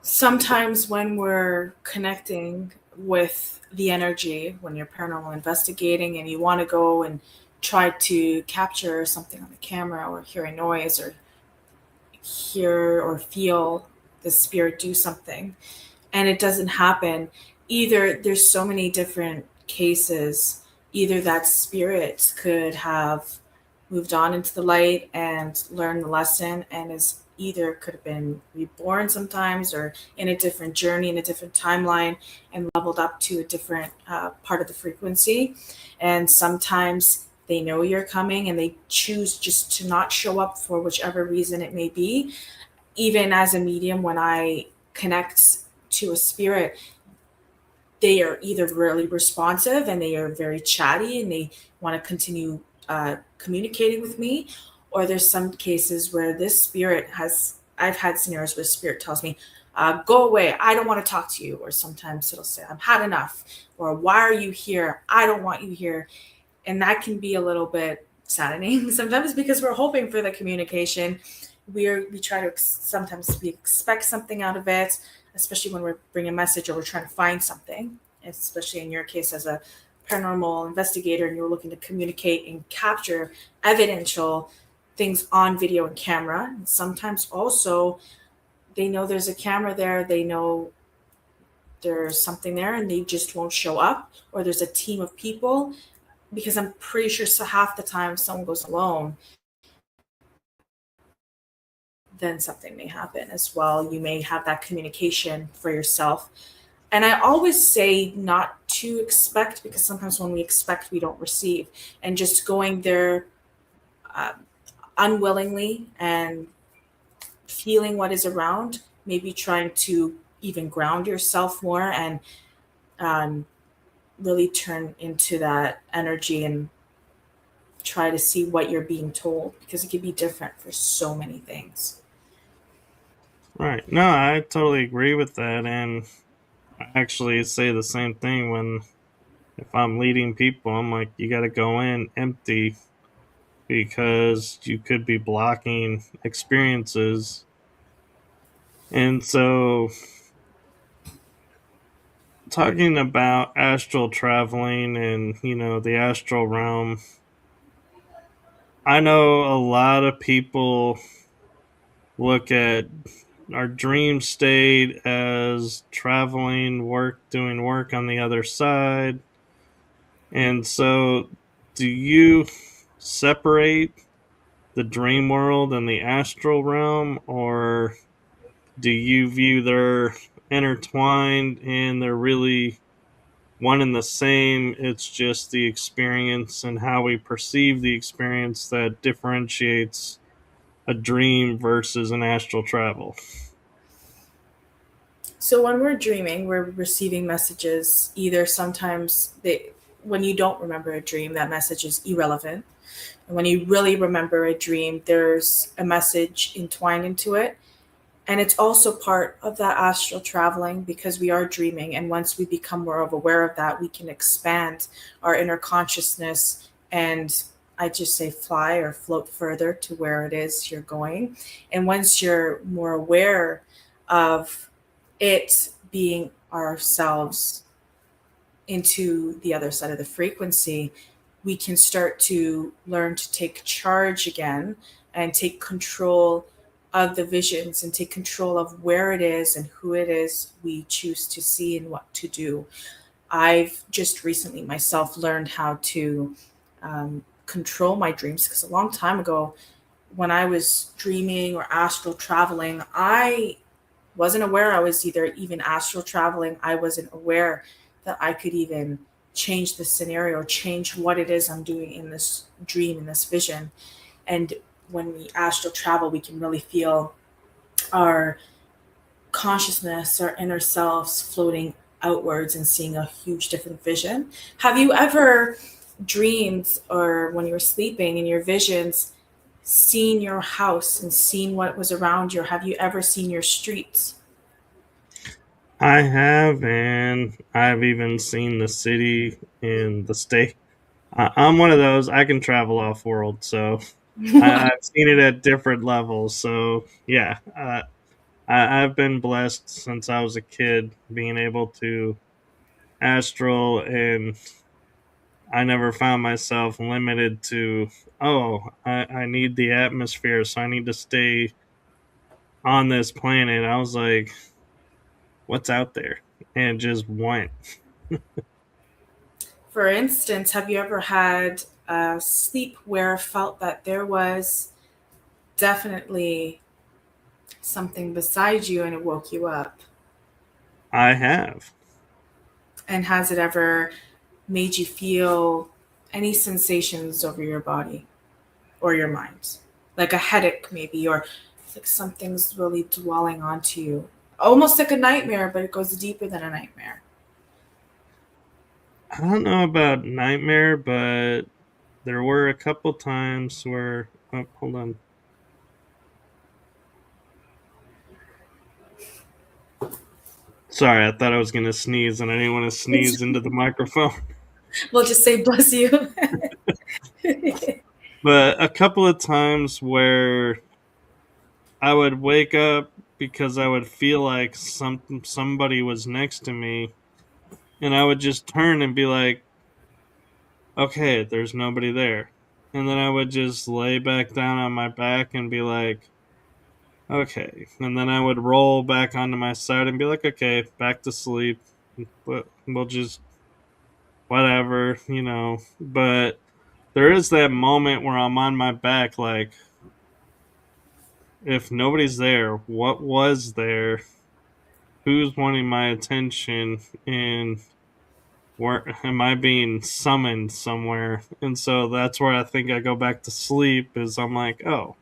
Sometimes when we're connecting with the energy, when you're paranormal investigating and you want to go and try to capture something on the camera or hear a noise or hear or feel the spirit do something and it doesn't happen, either there's so many different cases, either that spirit could have moved on into the light and learned the lesson and is either could have been reborn sometimes or in a different journey in a different timeline and leveled up to a different part of the frequency. And sometimes they know you're coming and they choose just to not show up for whichever reason it may be. Even as a medium, when I connect to a spirit, they are either really responsive and they are very chatty and they want to continue communicating with me, or there's some cases where this spirit has. I've had scenarios where spirit tells me, "Go away! I don't want to talk to you," or sometimes it'll say, "I've had enough," or "Why are you here? I don't want you here," and that can be a little bit saddening sometimes because we're hoping for the communication. We try to sometimes we expect something out of it, especially when we're bringing a message or we're trying to find something, especially in your case as a paranormal investigator and you're looking to communicate and capture evidential things on video and camera. And sometimes also they know there's a camera there, they know there's something there and they just won't show up, or there's a team of people, because I'm pretty sure so half the time if someone goes alone, then something may happen as well. You may have that communication for yourself. And I always say not to expect, because sometimes when we expect, we don't receive. And just going there uh, unwillingly and feeling what is around, maybe trying to even ground yourself more and um, really turn into that energy and try to see what you're being told, because it can be different for so many things. Right. No, I totally agree with that. And I actually say the same thing when, if I'm leading people, I'm like, you got to go in empty because you could be blocking experiences. And so, talking about astral traveling and, the astral realm, I know a lot of people look at our dream state as traveling, doing work on the other side. And so, do you separate the dream world and the astral realm, or Do you view they're intertwined and they're really one and the same? It's just the experience and how we perceive the experience that differentiates a dream versus an astral travel. So when we're dreaming, we're receiving messages. Either sometimes when you don't remember a dream, that message is irrelevant. And when you really remember a dream, there's a message entwined into it. And it's also part of that astral traveling because we are dreaming. And once we become more aware of that, we can expand our inner consciousness and I just say fly or float further to where it is you're going. And once you're more aware of it being ourselves into the other side of the frequency, we can start to learn to take charge again and take control of the visions and take control of where it is and who it is we choose to see and what to do. I've just recently myself learned how to control my dreams because a long time ago, when I was dreaming or astral traveling, I wasn't aware I was either even astral traveling. I wasn't aware that I could even change the scenario, change what it is I'm doing in this dream, in this vision. And when we astral travel, we can really feel our consciousness, our inner selves floating outwards and seeing a huge different vision. Have you ever dreamed or when you were sleeping in your visions, seen your house and seen what was around you? Or have you ever seen your streets? I have, and I've even seen the city and the state. I'm one of those. I can travel off world, so I've seen it at different levels. So yeah, I've been blessed since I was a kid, being able to astral, and I never found myself limited to. Oh, I need the atmosphere, so I need to stay on this planet. I was like, what's out there, and just went. For instance, have you ever had a sleep where felt that there was definitely something beside you and it woke you up? I have. And has it ever made you feel any sensations over your body or your mind? Like a headache, maybe, or like something's really dwelling onto you. Almost like a nightmare, but it goes deeper than a nightmare. I don't know about nightmare, but there were a couple times where. Oh, hold on. Sorry, I thought I was going to sneeze, and I didn't want to sneeze into the microphone. We'll just say bless you. But a couple of times where I would wake up because I would feel like somebody was next to me, and I would just turn and be like, "Okay, there's nobody there," and then I would just lay back down on my back and be like, "Okay," and then I would roll back onto my side and be like, "Okay, back to sleep. We'll just whatever, you know." But there is that moment where I'm on my back, like, if nobody's there, what was there? Who's wanting my attention? And where am I being summoned somewhere? And so that's where I think I go back to sleep. Is I'm like, oh,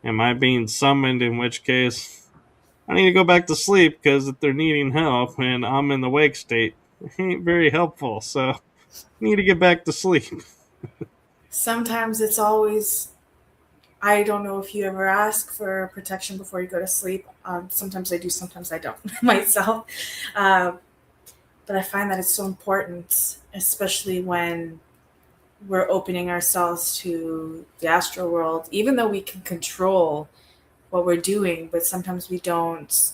am I being summoned? In which case, I need to go back to sleep because if they're needing help and I'm in the wake state, it ain't very helpful. So I need to get back to sleep. Sometimes it's always, I don't know if you ever ask for protection before you go to sleep. Sometimes I do, sometimes I don't myself. Uh, but I find that it's so important, especially when we're opening ourselves to the astral world, even though we can control what we're doing, but sometimes we don't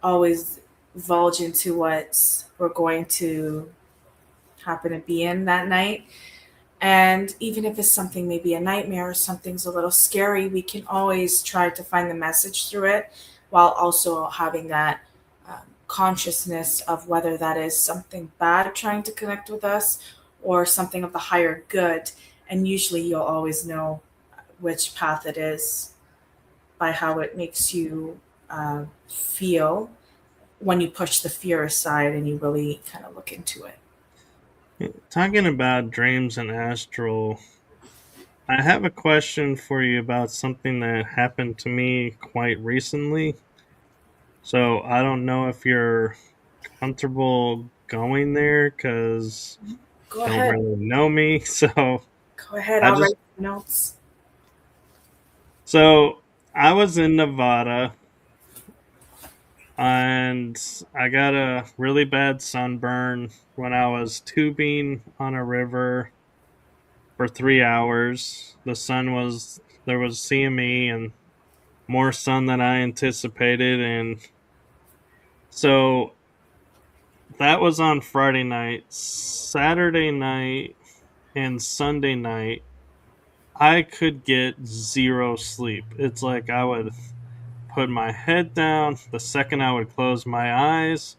always divulge into what we're going to happen to be in that night. And even if it's something, maybe a nightmare or something's a little scary, we can always try to find the message through it while also having that consciousness of whether that is something bad trying to connect with us or something of the higher good. And usually you'll always know which path it is by how it makes you feel when you push the fear aside and you really kind of look into it. Talking about dreams and astral, I have a question for you about something that happened to me quite recently. So I don't know if you're comfortable going there because Go you don't ahead. really know me. Go ahead. I I'll just write notes. so I was in Nevada and I got a really bad sunburn when I was tubing on a river for 3 hours. There was CME and more sun than I anticipated, and so that was on Friday night. Saturday night and Sunday night, I could get zero sleep. It's like I would put my head down. The second I would close my eyes,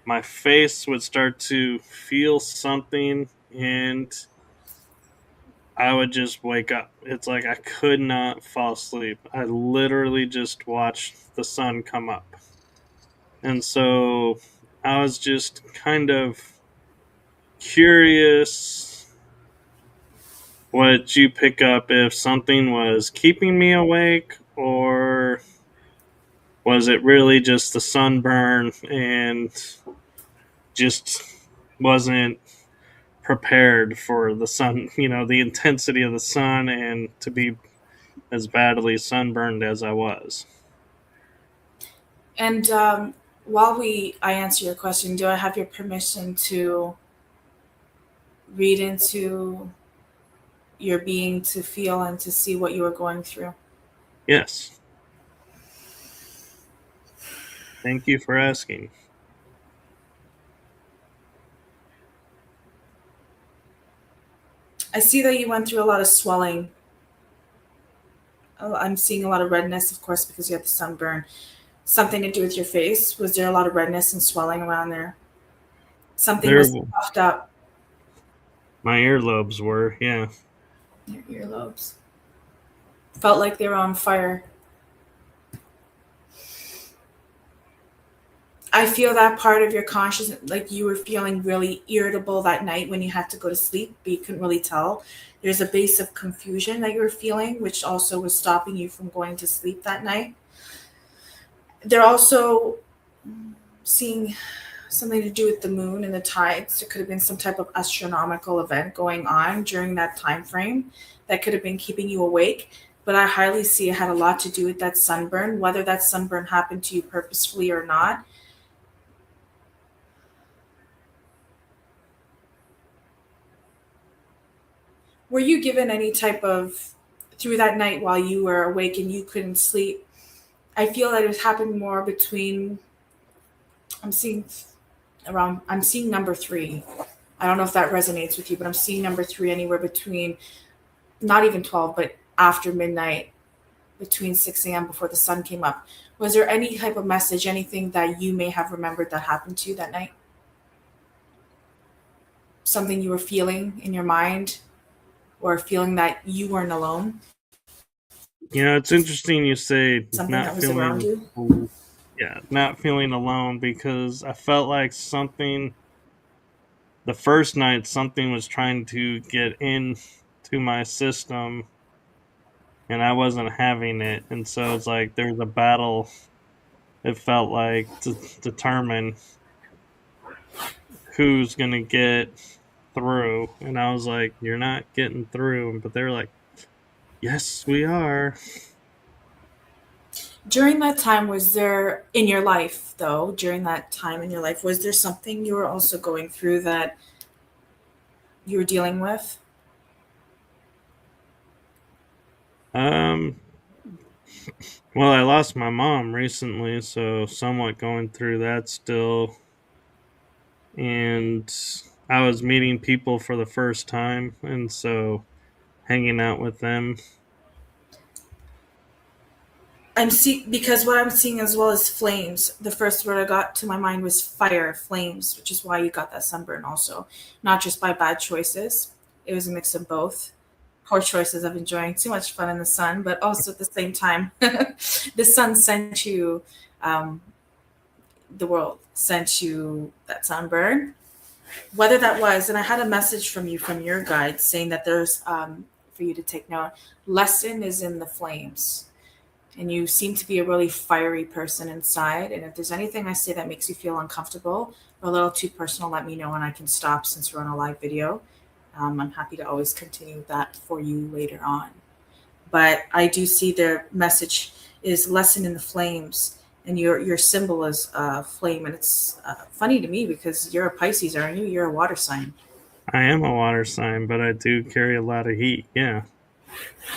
my face would start to feel something, and I would just wake up. It's like I could not fall asleep. I literally just watched the sun come up. And so I was just kind of curious what you pick up if something was keeping me awake or was it really just the sunburn and just wasn't prepared for the sun, the intensity of the sun and to be as badly sunburned as I was. And while I answer your question, do I have your permission to read into your being to feel and to see what you were going through? Yes. Thank you for asking. I see that you went through a lot of swelling. Oh, I'm seeing a lot of redness, of course, because you had the sunburn. Something to do with your face? Was there a lot of redness and swelling around there? Something There was puffed up. my earlobes were, yeah. Your earlobes. Felt like they were on fire. I feel that part of your consciousness, like you were feeling really irritable that night when you had to go to sleep, but you couldn't really tell. There's a base of confusion that you were feeling, which also was stopping you from going to sleep that night. They're also seeing something to do with the moon and the tides. There could have been some type of astronomical event going on during that time frame that could have been keeping you awake. But I highly see it had a lot to do with that sunburn, whether that sunburn happened to you purposefully or not. Were you given any type of through that night while you were awake and you couldn't sleep? I feel that it happened more between I'm seeing I'm seeing number three. I don't know if that resonates with you, but I'm seeing number three anywhere between not even 12, but after midnight, between 6 a.m. before the sun came up. Was there any type of message, anything that you may have remembered that happened to you that night? Something you were feeling in your mind or feeling that you weren't alone? It's interesting you say Something not that was around feeling, you? yeah, not feeling alone because I felt like the first night, something was trying to get in to my system and I wasn't having it. And so it's like there's a battle, it felt like, to determine who's going to get through. And I was like, you're not getting through. But they're like, yes, we are. During that time, was there in your life, though, during that time in your life, was there something you were also going through that you were dealing with? Um, well, I lost my mom recently, so somewhat going through that still. And I was meeting people for the first time, and so hanging out with them. I'm seeing because what I'm seeing as well is flames. The first word I got to my mind was fire, flames, which is why you got that sunburn also. Not just by bad choices. It was a mix of both. poor choices of enjoying too much fun in the sun, but also at the same time, the sun sent you, um, the world sent you that sunburn. Whether that was, and I had a message from you from your guide saying that there's, for you to take note, lesson is in the flames. And you seem to be a really fiery person inside. And if there's anything I say that makes you feel uncomfortable or a little too personal, let me know and I can stop since we're on a live video. I'm happy to always continue that for you later on. But I do see their message is lesson in the flames, and your symbol is flame, and it's funny to me because you're a Pisces, aren't you? You're a water sign. I am a water sign, but I do carry a lot of heat. Yeah.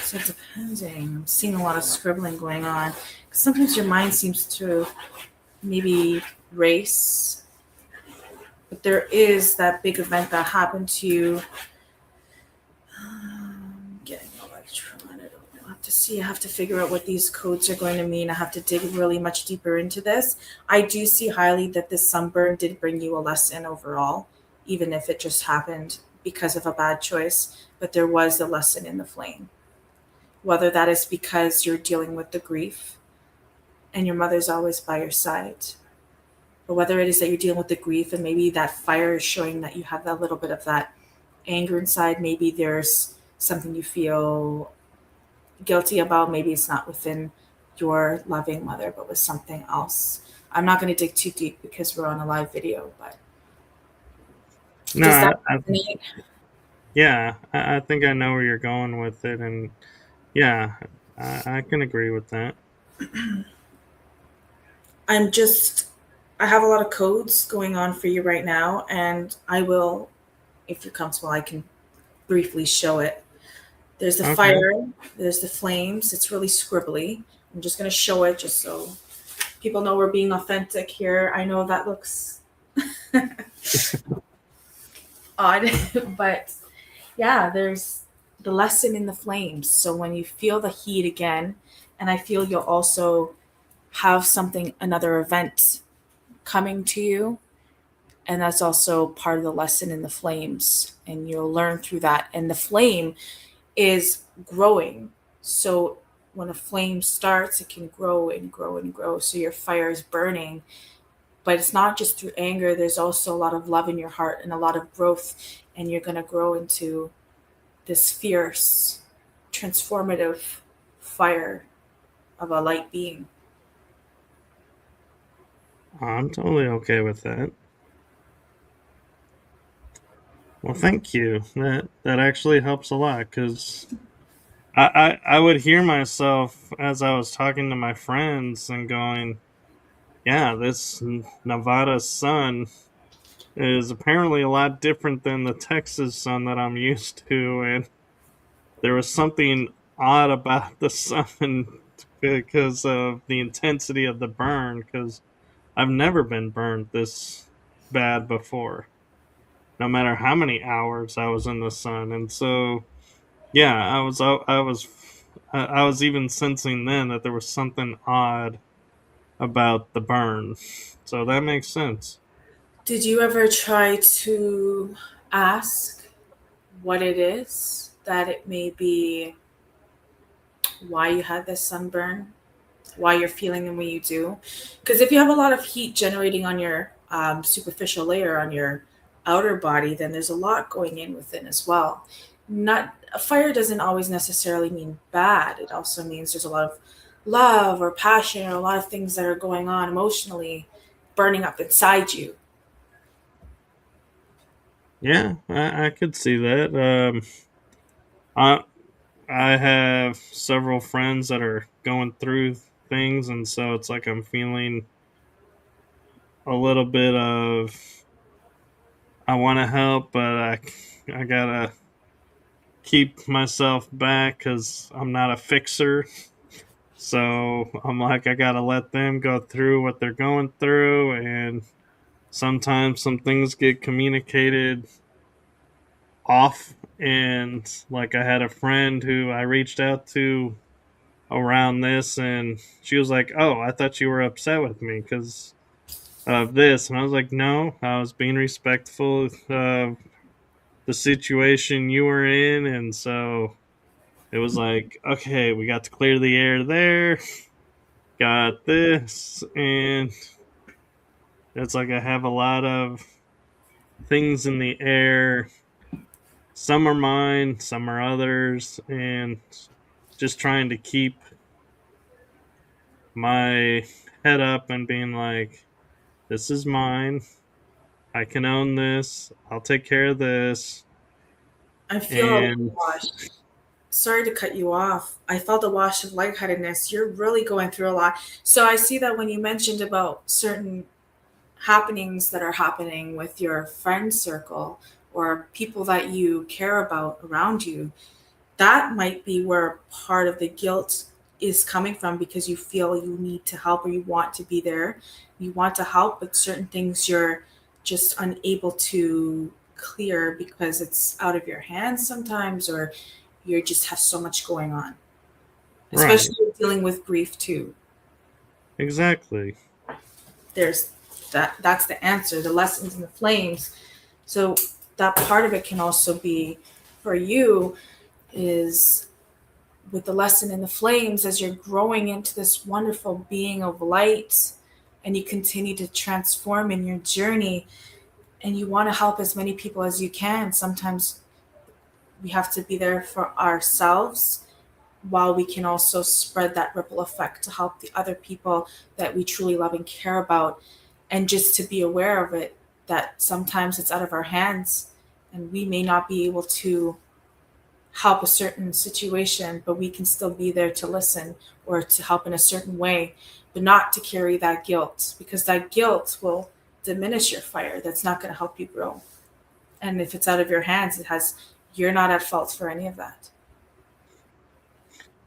So depending, I'm seeing a lot of scribbling going on. Sometimes your mind seems to maybe race, but there is that big event that happened to you. Getting electron. I don't know. I have to see. I have to figure out what these codes are going to mean. I have to dig really much deeper into this. I do see highly that this sunburn did bring you a lesson overall, even if it just happened because of a bad choice. But there was a lesson in the flame. Whether that is because you're dealing with the grief and your mother's always by your side, or whether it is that you're dealing with the grief and maybe that fire is showing that you have that little bit of that anger inside. Maybe there's something you feel guilty about. Maybe it's not within your loving mother, but with something else. I'm not going to dig too deep because we're on a live video, but No, does that resonate? yeah, I think I know where you're going with it. And yeah, I can agree with that. I'm just, I have a lot of codes going on for you right now, and I will, if you're comfortable, I can briefly show it. There's the Okay. fire, there's the flames. It's really scribbly. I'm just going to show it just so people know we're being authentic here. I know that looks odd, but yeah, there's the lesson in the flames. So when you feel the heat again, and I feel you'll also have something, another event coming to you, and that's also part of the lesson in the flames, and you'll learn through that. And the flame is growing. So when a flame starts, it can grow and grow and grow. So your fire is burning, but it's not just through anger. There's also a lot of love in your heart and a lot of growth, and you're going to grow into this fierce, transformative fire of a light being. I'm totally okay with that. Well, thank you. That actually helps a lot because I would hear myself as I was talking to my friends and going, yeah, this Nevada sun is apparently a lot different than the Texas sun that I'm used to, and there was something odd about the sun because of the intensity of the burn. Because I've never been burned this bad before, no matter how many hours I was in the sun, and so yeah, I was even sensing then that there was something odd about the burn. So that makes sense. Did you ever try to ask what it is that it may be, why you had this sunburn, why you're feeling the way you do? Because if you have a lot of heat generating on your superficial layer on your outer body, then there's a lot going in within as well. Not a fire doesn't always necessarily mean bad. It also means there's a lot of love or passion or a lot of things that are going on emotionally burning up inside you. Yeah, I could see that. I I have several friends that are going through things, and so it's like I'm feeling a little bit of I want to help, but I gotta keep myself back because I'm not a fixer. So I'm like I gotta let them go through what they're going through, and sometimes some things get communicated off. And like I had a friend who I reached out to around this, and she was like, "Oh, I thought you were upset with me because of this," and I was like, "No, I was being respectful of the situation you were in," and so it was like, okay, we got to clear the air there, got this, and it's like I have a lot of things in the air. Some are mine, some are others, and just trying to keep my head up and being like, this is mine. I can own this. I'll take care of this. I feel a And wash. Sorry to cut you off. I felt a wash of lightheadedness. You're really going through a lot. So I see that when you mentioned about certain happenings that are happening with your friend circle or people that you care about around you, that might be where part of the guilt is coming from because you feel you need to help or you want to be there. You want to help, but certain things you're just unable to clear because it's out of your hands sometimes, or you just have so much going on, right, especially dealing with grief too. exactly. There's that's the answer, the lessons in the flames. So that part of it can also be for you is with the lesson in the flames as you're growing into this wonderful being of light and you continue to transform in your journey and you want to help as many people as you can. Sometimes we have to be there for ourselves while we can also spread that ripple effect to help the other people that we truly love and care about. And just to be aware of it, that sometimes it's out of our hands and we may not be able to help a certain situation, but we can still be there to listen or to help in a certain way, but not to carry that guilt because that guilt will diminish your fire. That's not going to help you grow. And if it's out of your hands, you're not at fault for any of that.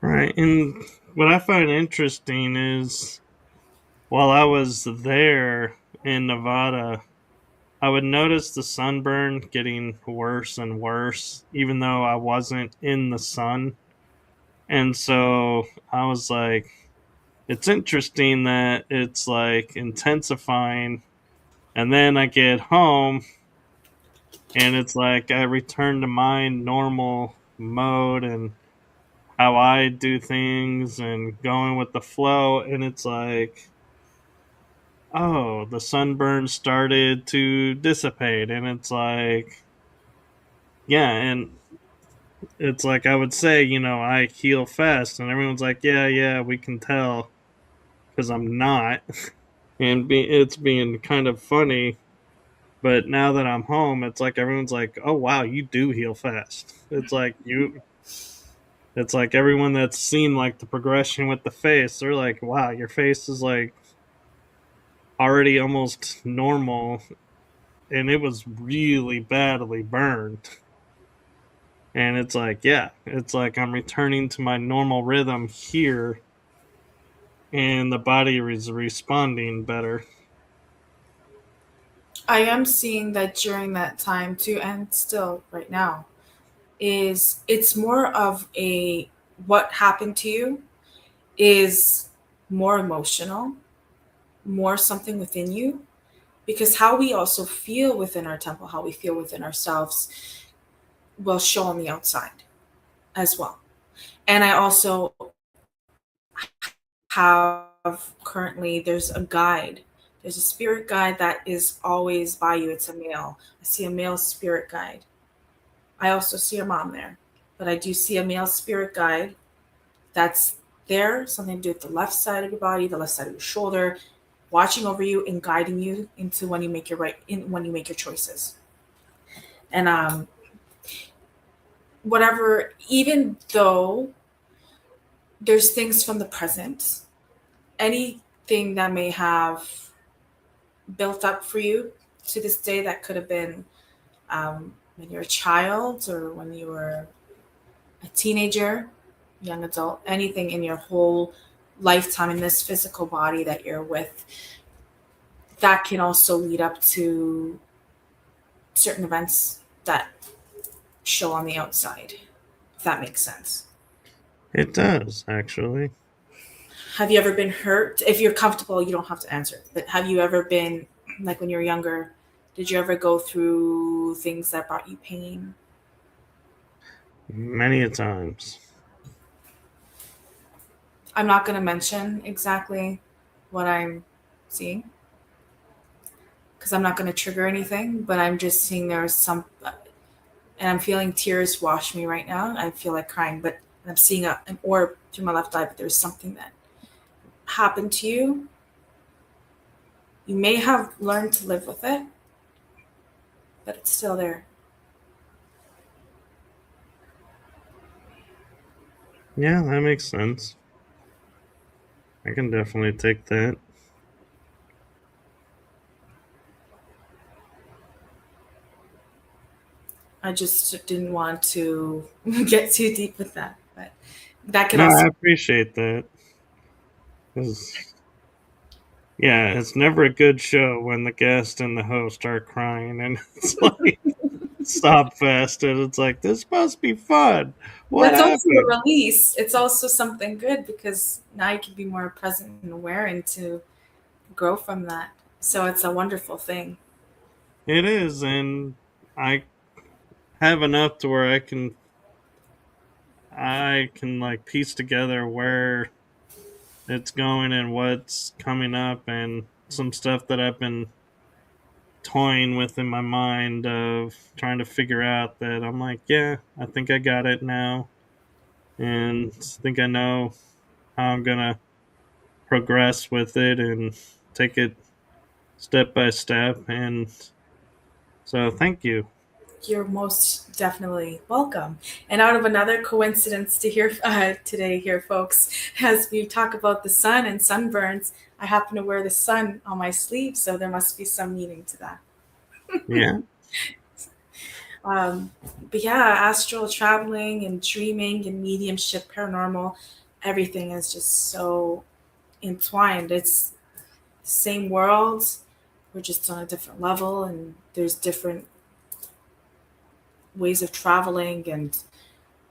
Right. And what I find interesting is while I was there in Nevada, I would notice the sunburn getting worse and worse, even though I wasn't in the sun. And so I was like, it's interesting that it's like intensifying. And then I get home and it's like I return to my normal mode and how I do things and going with the flow. And it's like, oh, the sunburn started to dissipate. And it's like, yeah. And it's like I would say, I heal fast. And everyone's like, yeah, yeah, we can tell because I'm not. And it's being kind of funny. But now that I'm home, it's like everyone's like, oh, wow, you do heal fast. It's like everyone that's seen like the progression with the face, they're like, wow, your face is like already almost normal and it was really badly burned. And it's like, yeah, it's like I'm returning to my normal rhythm here and the body is responding better. I am seeing that during that time too, and still right now, is it's more of a what happened to you is more emotional, more something within you, because how we also feel within our temple, how we feel within ourselves, will show on the outside as well. And I also have currently, there's a guide. There's a spirit guide that is always by you. It's a male. I see a male spirit guide. I also see your mom there, but I do see a male spirit guide that's there, something to do with the left side of your body, the left side of your shoulder, watching over you and guiding you into when you make your when you make your choices. And whatever, even though there's things from the present, anything that may have built up for you to this day that could have been when you're a child or when you were a teenager, young adult, anything in your whole lifetime in this physical body that you're with, that can also lead up to certain events that show on the outside, if that makes sense. It does, actually. Have you ever been hurt? If you're comfortable, you don't have to answer. But have you ever been, like when you were younger, did you ever go through things that brought you pain? Many a times. I'm not going to mention exactly what I'm seeing because I'm not going to trigger anything, but I'm just seeing there's some, and I'm feeling tears wash me right now. I feel like crying, but I'm seeing an orb through my left eye, but there's something that happened to you. You may have learned to live with it, but it's still there. Yeah, that makes sense. I can definitely take that. I just didn't want to get too deep with that, but that could No, also. I appreciate that. 'Cause, yeah, it's never a good show when the guest and the host are crying, and it's like stop fast, and it's like this must be fun. But What it's also happened? a release. It's also something good because now you can be more present and aware and to grow from that. So it's a wonderful thing. It is, and I have enough to where I can like piece together where it's going and what's coming up and some stuff that I've been toying with in my mind of trying to figure out that I'm like, yeah, I think I got it now and I think I know how I'm gonna progress with it and take it step by step. And so thank you. You're most definitely welcome. And out of another coincidence to hear today, here, folks, as we talk about the sun and sunburns, I happen to wear the sun on my sleeve, so there must be some meaning to that. Yeah, Um, but yeah, astral traveling and dreaming and mediumship, paranormal, everything is just so entwined. It's the same world, we're just on a different level, and there's different ways of traveling and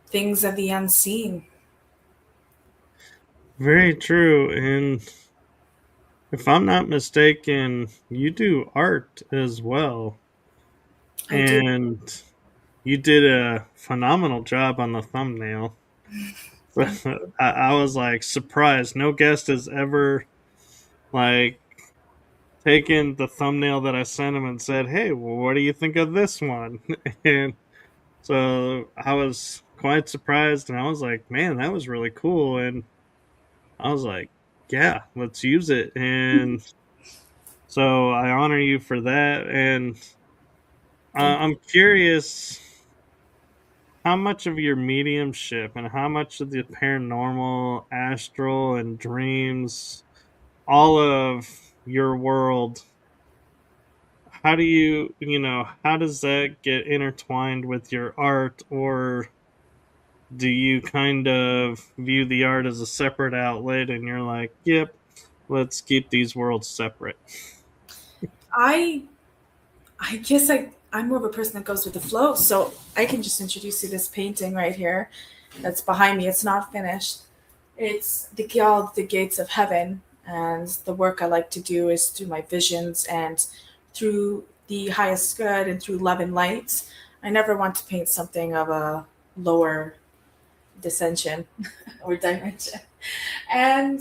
things of the unseen. very true. And if I'm not mistaken, you do art as well. I do. And you did a phenomenal job on the thumbnail. Thank you. I was like surprised. No guest has ever like taken the thumbnail that I sent him and said, "Hey, well, what do you think of this one?" And so I was quite surprised, and I was like, "Man, that was really cool." And I was like, "Yeah, let's use it." And so I honor you for that. And Thank I'm curious how much of your mediumship and how much of the paranormal, astral, and dreams, all of your world, how do how does that get intertwined with your art? Or do you kind of view the art as a separate outlet and you're like, yep, let's keep these worlds separate? I I guess I'm more of a person that goes with the flow. So I can just introduce you to this painting right here that's behind me. It's not finished. It's called the Gates of Heaven. And the work I like to do is through my visions and through the highest good and through love and light. I never want to paint something of a lower dissension or dimension. And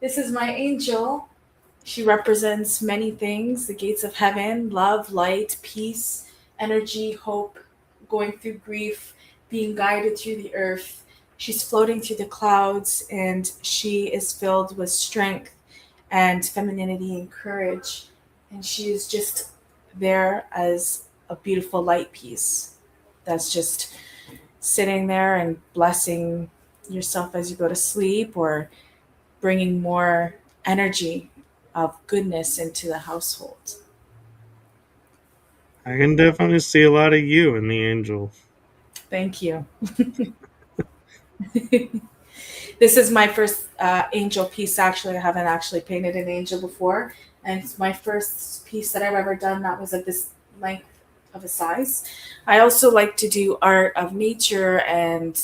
this is my angel. She represents many things: the gates of heaven, love, light, peace, energy, hope, going through grief, being guided through the earth. She's floating through the clouds and she is filled with strength and femininity and courage. And she is just there as a beautiful light piece that's just sitting there and blessing yourself as you go to sleep or bringing more energy of goodness into the household. I can definitely see a lot of you in the angel. Thank you. This is my first angel piece. Actually, I haven't actually painted an angel before, and it's my first piece that I've ever done that was of this length of a size. I also like to do art of nature, and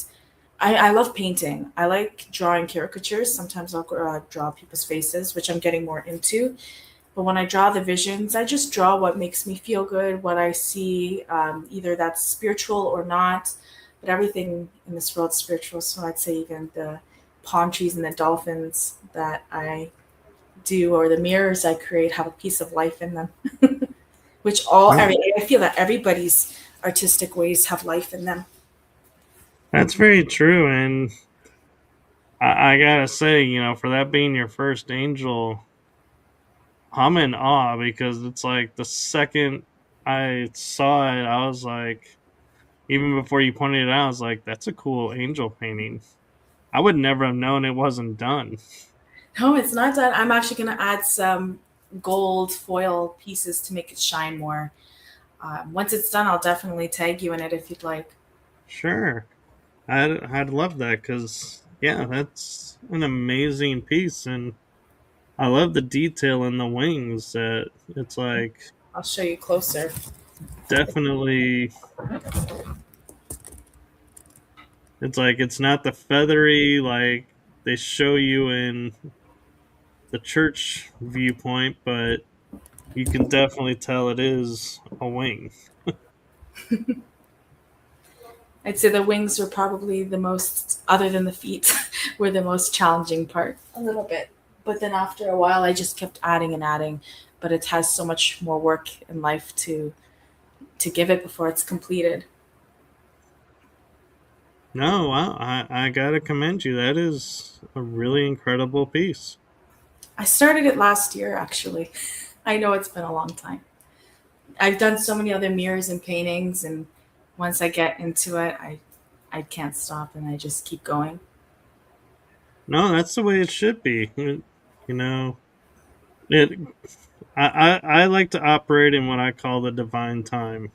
I love painting. I like drawing caricatures. Sometimes I'll draw people's faces, which I'm getting more into. But when I draw the visions, I just draw what makes me feel good, what I see, either that's spiritual or not. But everything in this world is spiritual. So I'd say even the palm trees and the dolphins that I do, or the mirrors I create, have a piece of life in them. Which No, I feel that everybody's artistic ways have life in them. that's very true. And I gotta say, for that being your first angel, I'm in awe because it's like the second I saw it, I was like, even before you pointed it out, I was like, that's a cool angel painting. I would never have known it wasn't done. No, it's not done. I'm actually going to add some gold foil pieces to make it shine more. Once it's done, I'll definitely tag you in it if you'd like. Sure. I'd love that because, yeah, that's an amazing piece. And I love the detail in the wings that it's like I'll show you closer. definitely, it's like it's not the feathery like they show you in the church viewpoint, but you can definitely tell it is a wing. I'd say the wings were probably the most, other than the feet, were the most challenging part. A little bit. But then after a while, I just kept adding and adding. But it has so much more work in life to give it before it's completed. No, wow, I gotta commend you. That is a really incredible piece. I started it last year, actually. I know it's been a long time. I've done so many other mirrors and paintings, and once I get into it, I can't stop, and I just keep going. No, that's the way it should be. You know, it. I like to operate in what I call the divine time.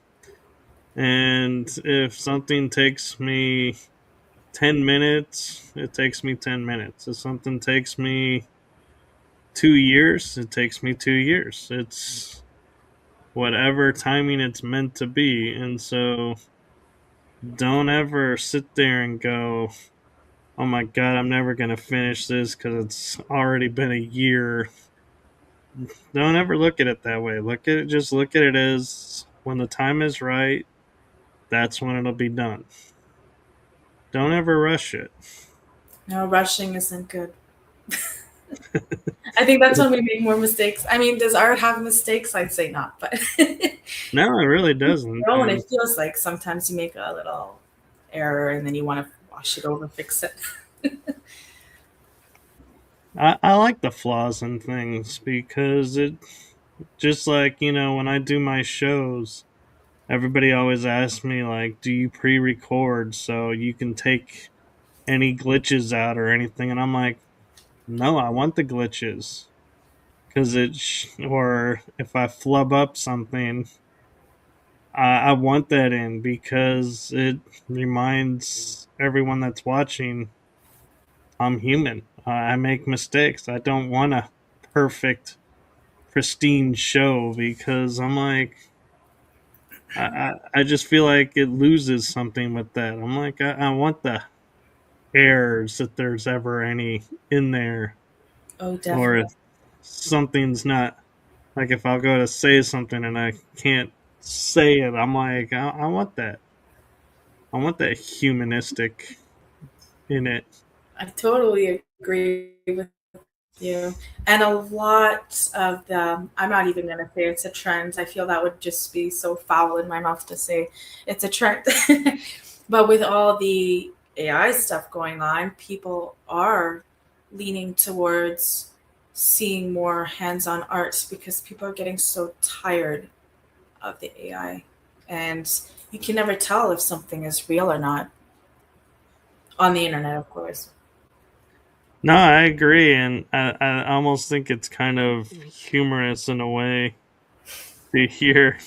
And if something takes me 10 minutes, it takes me 10 minutes. If something takes me 2 years, it takes me 2 years. It's whatever timing it's meant to be. And so don't ever sit there and go, oh my God, I'm never going to finish this because it's already been a year. Don't ever look at it that way. Just look at it as when the time is right, that's when it'll be done. Don't ever rush it. No, rushing isn't good. I think that's when we make more mistakes. I mean, does art have mistakes? I'd say not, but No, it really doesn't. and And it feels like sometimes you make a little error and then you want to wash it over, fix it. I like the flaws in things because it just like, when I do my shows, everybody always asks me, like, do you pre record so you can take any glitches out or anything? And I'm like, no, I want the glitches. Because or if I flub up something, I want that in because it reminds everyone that's watching I'm human. I make mistakes. I don't want a perfect, pristine show because I'm like, I just feel like it loses something with that. I'm like, I want the errors if there's ever any in there, Oh, or definitely. if something's not like if I'll go to say something and I can't say it, I'm like, I want that. I want that humanistic in it. I totally agree with you. And a lot of the, I'm not even going to say it's a trend. I feel that would just be so foul in my mouth to say it's a trend. But with all the AI stuff going on, people are leaning towards seeing more hands on art because people are getting so tired of the AI. And you can never tell if something is real or not on the internet, of course. No, I agree, and I almost think it's kind of humorous in a way to hear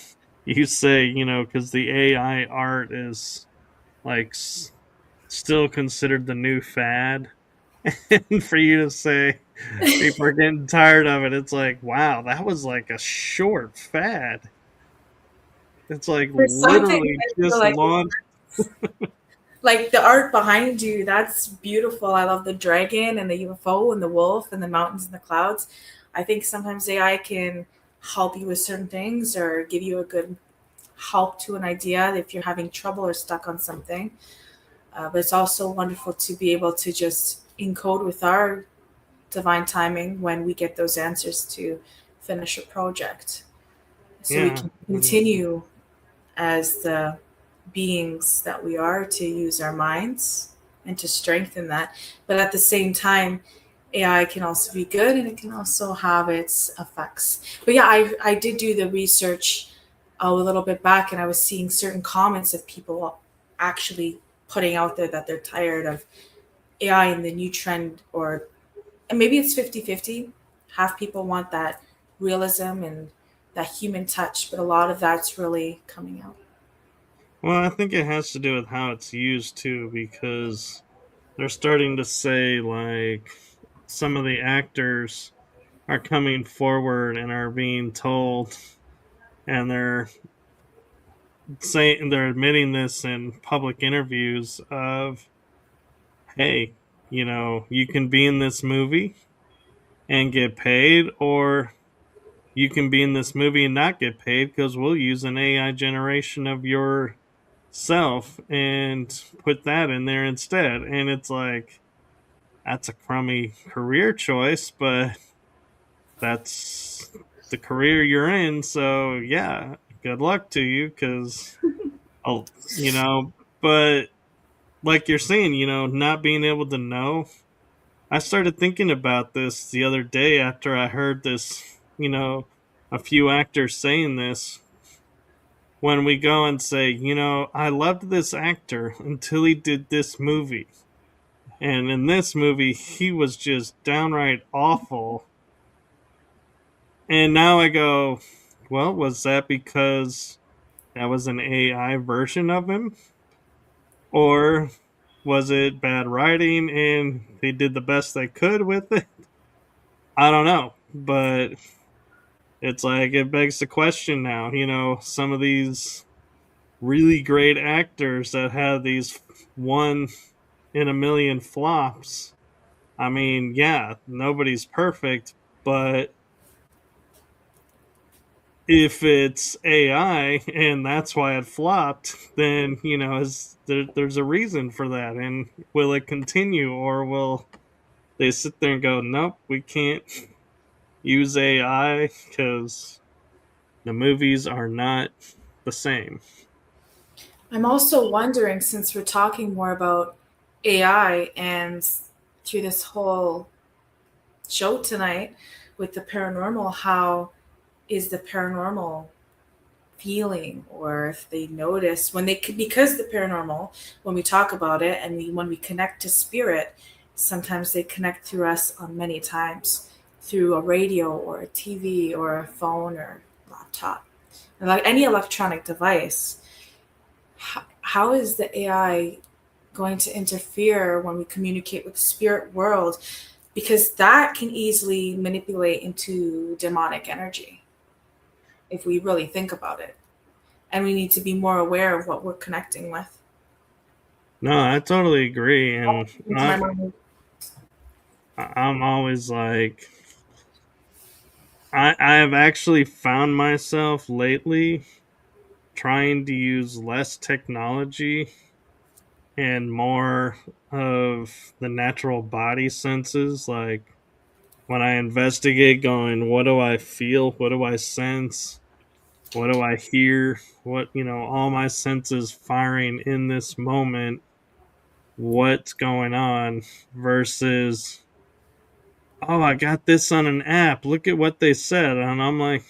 you say, because the AI art is like still considered the new fad, and for you to say people are getting tired of it, it's like, wow, that was like a short fad. It's like For some things, literally I feel just like launched. like the art behind you, that's beautiful. I love the dragon and the UFO and the wolf and the mountains and the clouds. I think sometimes AI can help you with certain things or give you a good help to an idea if you're having trouble or stuck on something. But it's also wonderful to be able to just encode with our divine timing when we get those answers to finish a project, so we Yeah. can continue as the beings that we are to use our minds and to strengthen that. But at the same time, AI can also be good and it can also have its effects. But yeah, I did do the research a little bit back, and I was seeing certain comments of people actually putting out there that they're tired of AI and the new trend, or and maybe it's 50-50. Half people want that realism and that human touch, but a lot of that's really coming out. Well, I think it has to do with how it's used too, because they're starting to say like some of the actors are coming forward and are being told, and they're admitting this in public interviews of, hey, you can be in this movie and get paid, or you can be in this movie and not get paid because we'll use an AI generation of your self and put that in there instead. And it's like, that's a crummy career choice, but that's the career you're in. So, yeah, good luck to you because, oh, but like you're saying, not being able to know. I started thinking about this the other day after I heard this, a few actors saying this. When we go and say, I loved this actor until he did this movie. And in this movie, he was just downright awful. And now I go, well, was that because that was an AI version of him? Or was it bad writing and they did the best they could with it? I don't know. But it's like, it begs the question now. Some of these really great actors that have these one in a million flops. I mean, yeah, nobody's perfect, but if it's AI and that's why it flopped, then there's a reason for that. And will it continue, or will they sit there and go, nope, we can't use AI because the movies are not the same? I'm also wondering, since we're talking more about AI and through this whole show tonight with the paranormal, how is the paranormal feeling, or if they notice when they could, because the paranormal, when we talk about it and when we connect to spirit, sometimes they connect through us on many times through a radio or a TV or a phone or laptop, and like any electronic device. How is the AI going to interfere when we communicate with the spirit world, because that can easily manipulate into demonic energy if we really think about it, and we need to be more aware of what we're connecting with. No, I totally agree. And Into my mind. I'm always like, I have actually found myself lately trying to use less technology and more of the natural body senses. Like when I investigate, going, what do I feel? What do I sense? What do I hear? What, all my senses firing in this moment. What's going on versus, oh, I got this on an app. Look at what they said. And I'm like,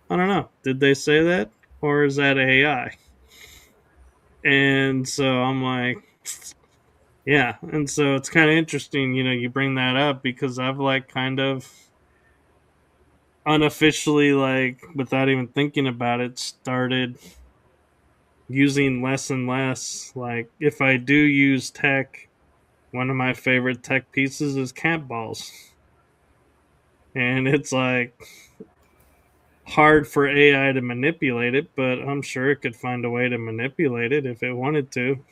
I don't know. Did they say that? Or is that AI? And so I'm like, yeah. And so it's kind of interesting, you bring that up because I've like kind of unofficially, like without even thinking about it, started using less and less. Like if I do use tech, one of my favorite tech pieces is cat balls. And it's like hard for AI to manipulate it, but I'm sure it could find a way to manipulate it if it wanted to.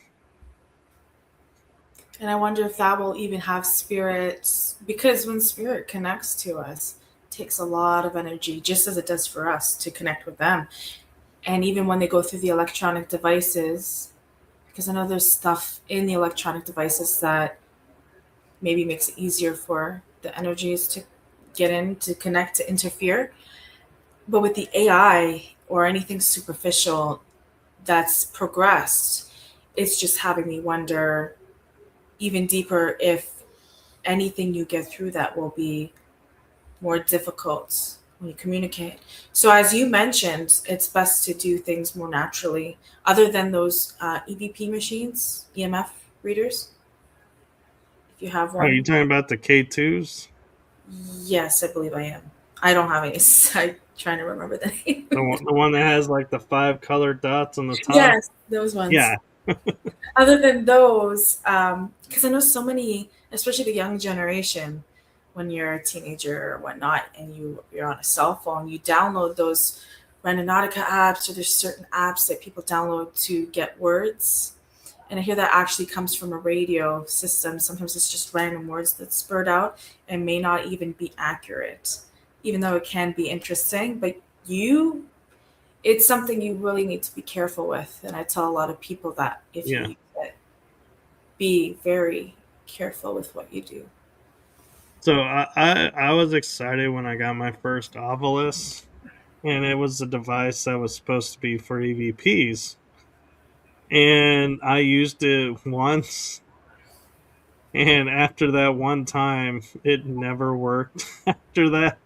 And I wonder if that will even have spirits, because when spirit connects to us, it takes a lot of energy, just as it does for us to connect with them. And even when they go through the electronic devices, because I know there's stuff in the electronic devices that maybe makes it easier for the energies to get in, to connect, to interfere. But with the AI or anything superficial that's progressed, it's just having me wonder even deeper if anything you get through that will be more difficult when you communicate. So, as you mentioned, it's best to do things more naturally, other than those EVP machines, EMF readers, if you have Are you one. talking about the K2s? Yes, I believe I am. I don't have any. I'm trying to remember the name. The one that has like the 5 colored dots on the top? Yes, those ones. Yeah. Other than those, because I know so many, especially the young generation, when you're a teenager or whatnot, and you're on a cell phone, you download those Randonautica apps, or there's certain apps that people download to get words. And I hear that actually comes from a radio system. Sometimes it's just random words that spurred out and may not even be accurate, even though it can be interesting. But you it's something you really need to be careful with. And I tell a lot of people that if you Yeah. use it, be very careful with what you do. So I was excited when I got my first Ovilus, and it was a device that was supposed to be for EVPs. And I used it once, and after that one time, it never worked. After that,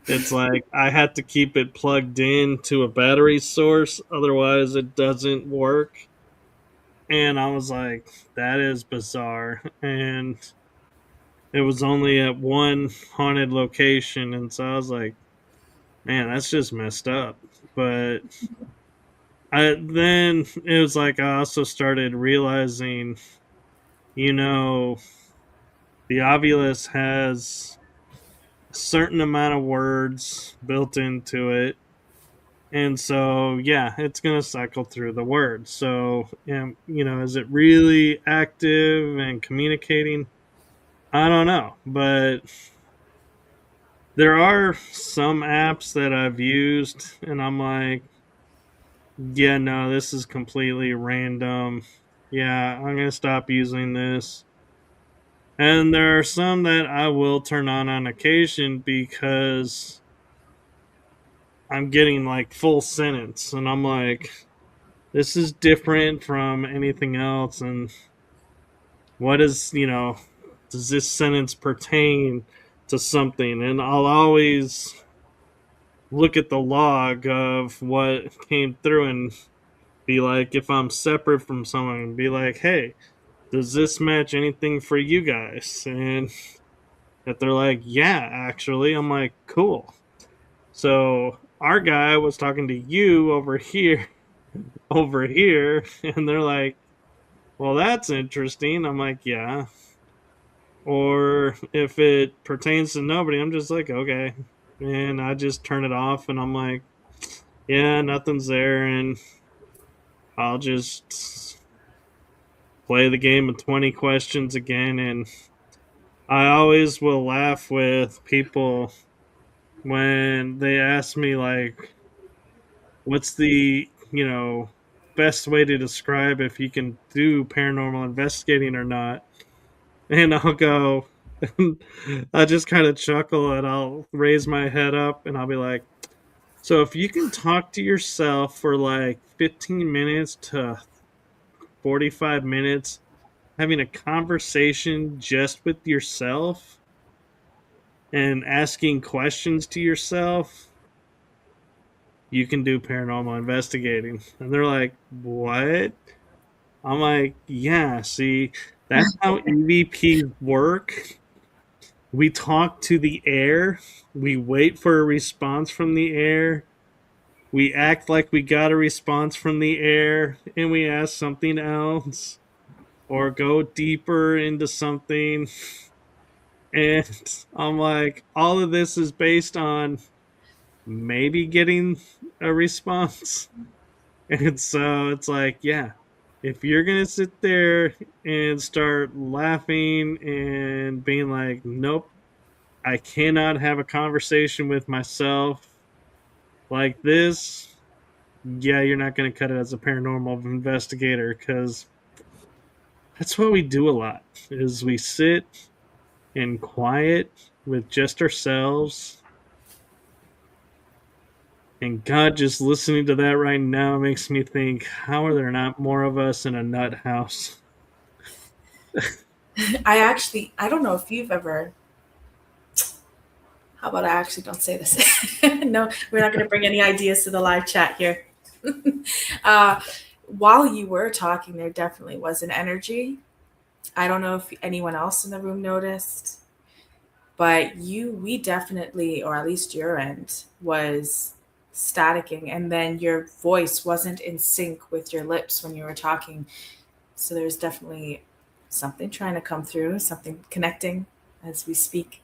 it's like I had to keep it plugged in to a battery source, otherwise, it doesn't work. And I was like, that is bizarre. And it was only at one haunted location. And so I was like, man, that's just messed up. But then it was like I also started realizing, you know, the Ovilus has a certain amount of words built into it. And so, yeah, it's going to cycle through the words. So, is it really active and communicating? I don't know. But there are some apps that I've used, and I'm like, yeah, no, this is completely random. Yeah, I'm going to stop using this. And there are some that I will turn on occasion because I'm getting like full sentence, and I'm like, this is different from anything else. And what does this sentence pertain to something? And I'll always look at the log of what came through and be like, if I'm separate from someone, be like, hey, does this match anything for you guys? And if they're like, yeah, actually, I'm like, cool. So our guy was talking to you over here, over here, and they're like, well, that's interesting. I'm like, yeah. Or if it pertains to nobody, I'm just like, okay. And I just turn it off and I'm like, yeah, nothing's there. And I'll just play the game of 20 questions again. And I always will laugh with people when they ask me, like, what's the, best way to describe if you can do paranormal investigating or not. And I'll go, I just kind of chuckle and I'll raise my head up and I'll be like, so if you can talk to yourself for like 15 minutes to 45 minutes, having a conversation just with yourself and asking questions to yourself, you can do paranormal investigating. And they're like, what? I'm like, yeah, see, that's how EVPs work. We talk to the air, we wait for a response from the air, we act like we got a response from the air, and we ask something else or go deeper into something. And I'm like, all of this is based on maybe getting a response. And so it's like, yeah, if you're going to sit there and start laughing and being like, nope, I cannot have a conversation with myself like this, yeah, you're not going to cut it as a paranormal investigator because that's what we do a lot is we sit, and quiet with just ourselves. And God, just listening to that right now makes me think, how are there not more of us in a nut house? I don't know if you've ever, how about I actually don't say this? No, we're not going to bring any ideas to the live chat here. uh, while you were talking, there definitely was an energy. I don't know if anyone else in the room noticed, but we definitely, or at least your end, was staticking, and then your voice wasn't in sync with your lips when you were talking. So there's definitely something trying to come through, something connecting as we speak.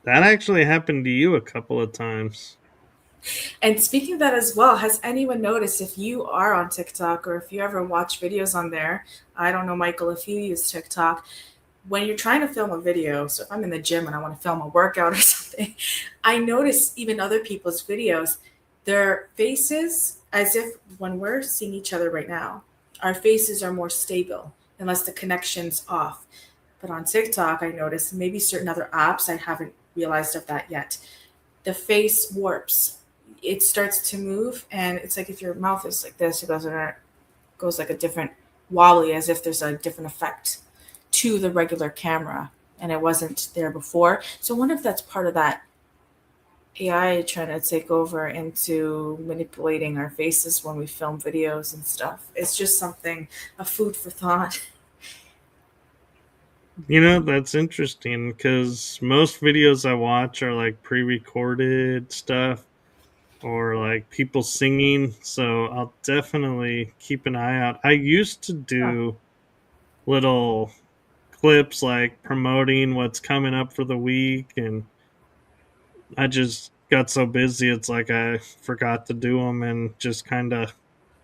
That actually happened to you a couple of times. And speaking of that as well, has anyone noticed, if you are on TikTok or if you ever watch videos on there? I don't know, Michael, if you use TikTok, when you're trying to film a video, so if I'm in the gym and I want to film a workout or something, I notice even other people's videos, their faces, as if when we're seeing each other right now, our faces are more stable unless the connection's off. But on TikTok, I notice, maybe certain other apps, I haven't realized of that yet, the face warps. It starts to move, and it's like if your mouth is like this, it goes like a different wobbly, as if there's a different effect to the regular camera, and it wasn't there before. So I wonder if that's part of that AI trying to take over into manipulating our faces when we film videos and stuff. It's just something, a food for thought. You know, that's interesting because most videos I watch are like pre recorded stuff or like people singing. So I'll definitely keep an eye out. I used to Huh. do little clips like promoting what's coming up for the week, and I just got so busy it's like I forgot to do them and just kind of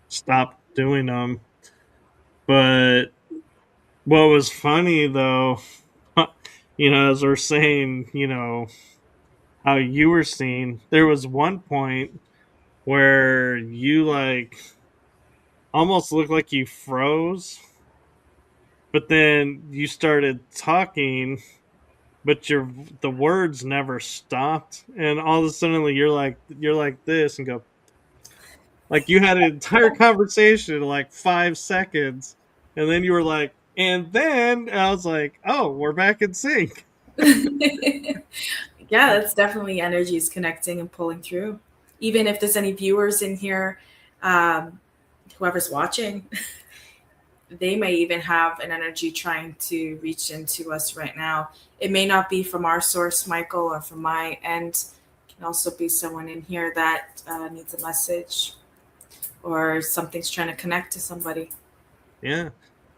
stopped doing them. But what was funny though, as we're saying, how you were seeing, there was one point where you like almost looked like you froze, but then you started talking, but the words never stopped, and all of a sudden you're like this and go, like you had an entire conversation in like 5 seconds, and then you were like, and I was like, oh, we're back in sync. Yeah, that's definitely energies connecting and pulling through. Even if there's any viewers in here, um, whoever's watching, they may even have an energy trying to reach into us right now. It may not be from our source, Michael, or from my end. It can also be someone in here that needs a message or something's trying to connect to somebody. Yeah.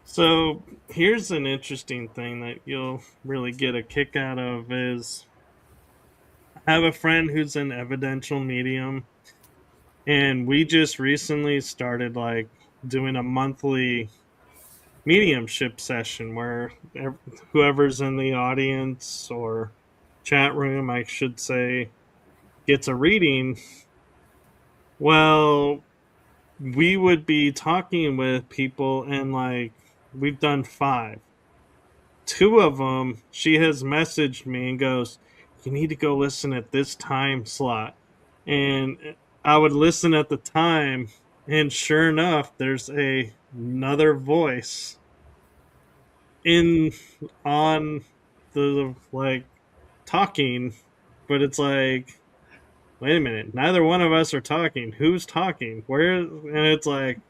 So here's an interesting thing that you'll really get a kick out of is I have a friend who's an evidential medium, and we just recently started like doing a monthly mediumship session where whoever's in the audience or chat room, I should say, gets a reading. Well, we would be talking with people, and like we've done five. Two of them, she has messaged me and goes, "You need to go listen at this time slot." And I would listen at the time, and sure enough, there's another voice in on the like talking, but it's like, wait a minute, neither one of us are talking. Who's talking? Where? And it's like,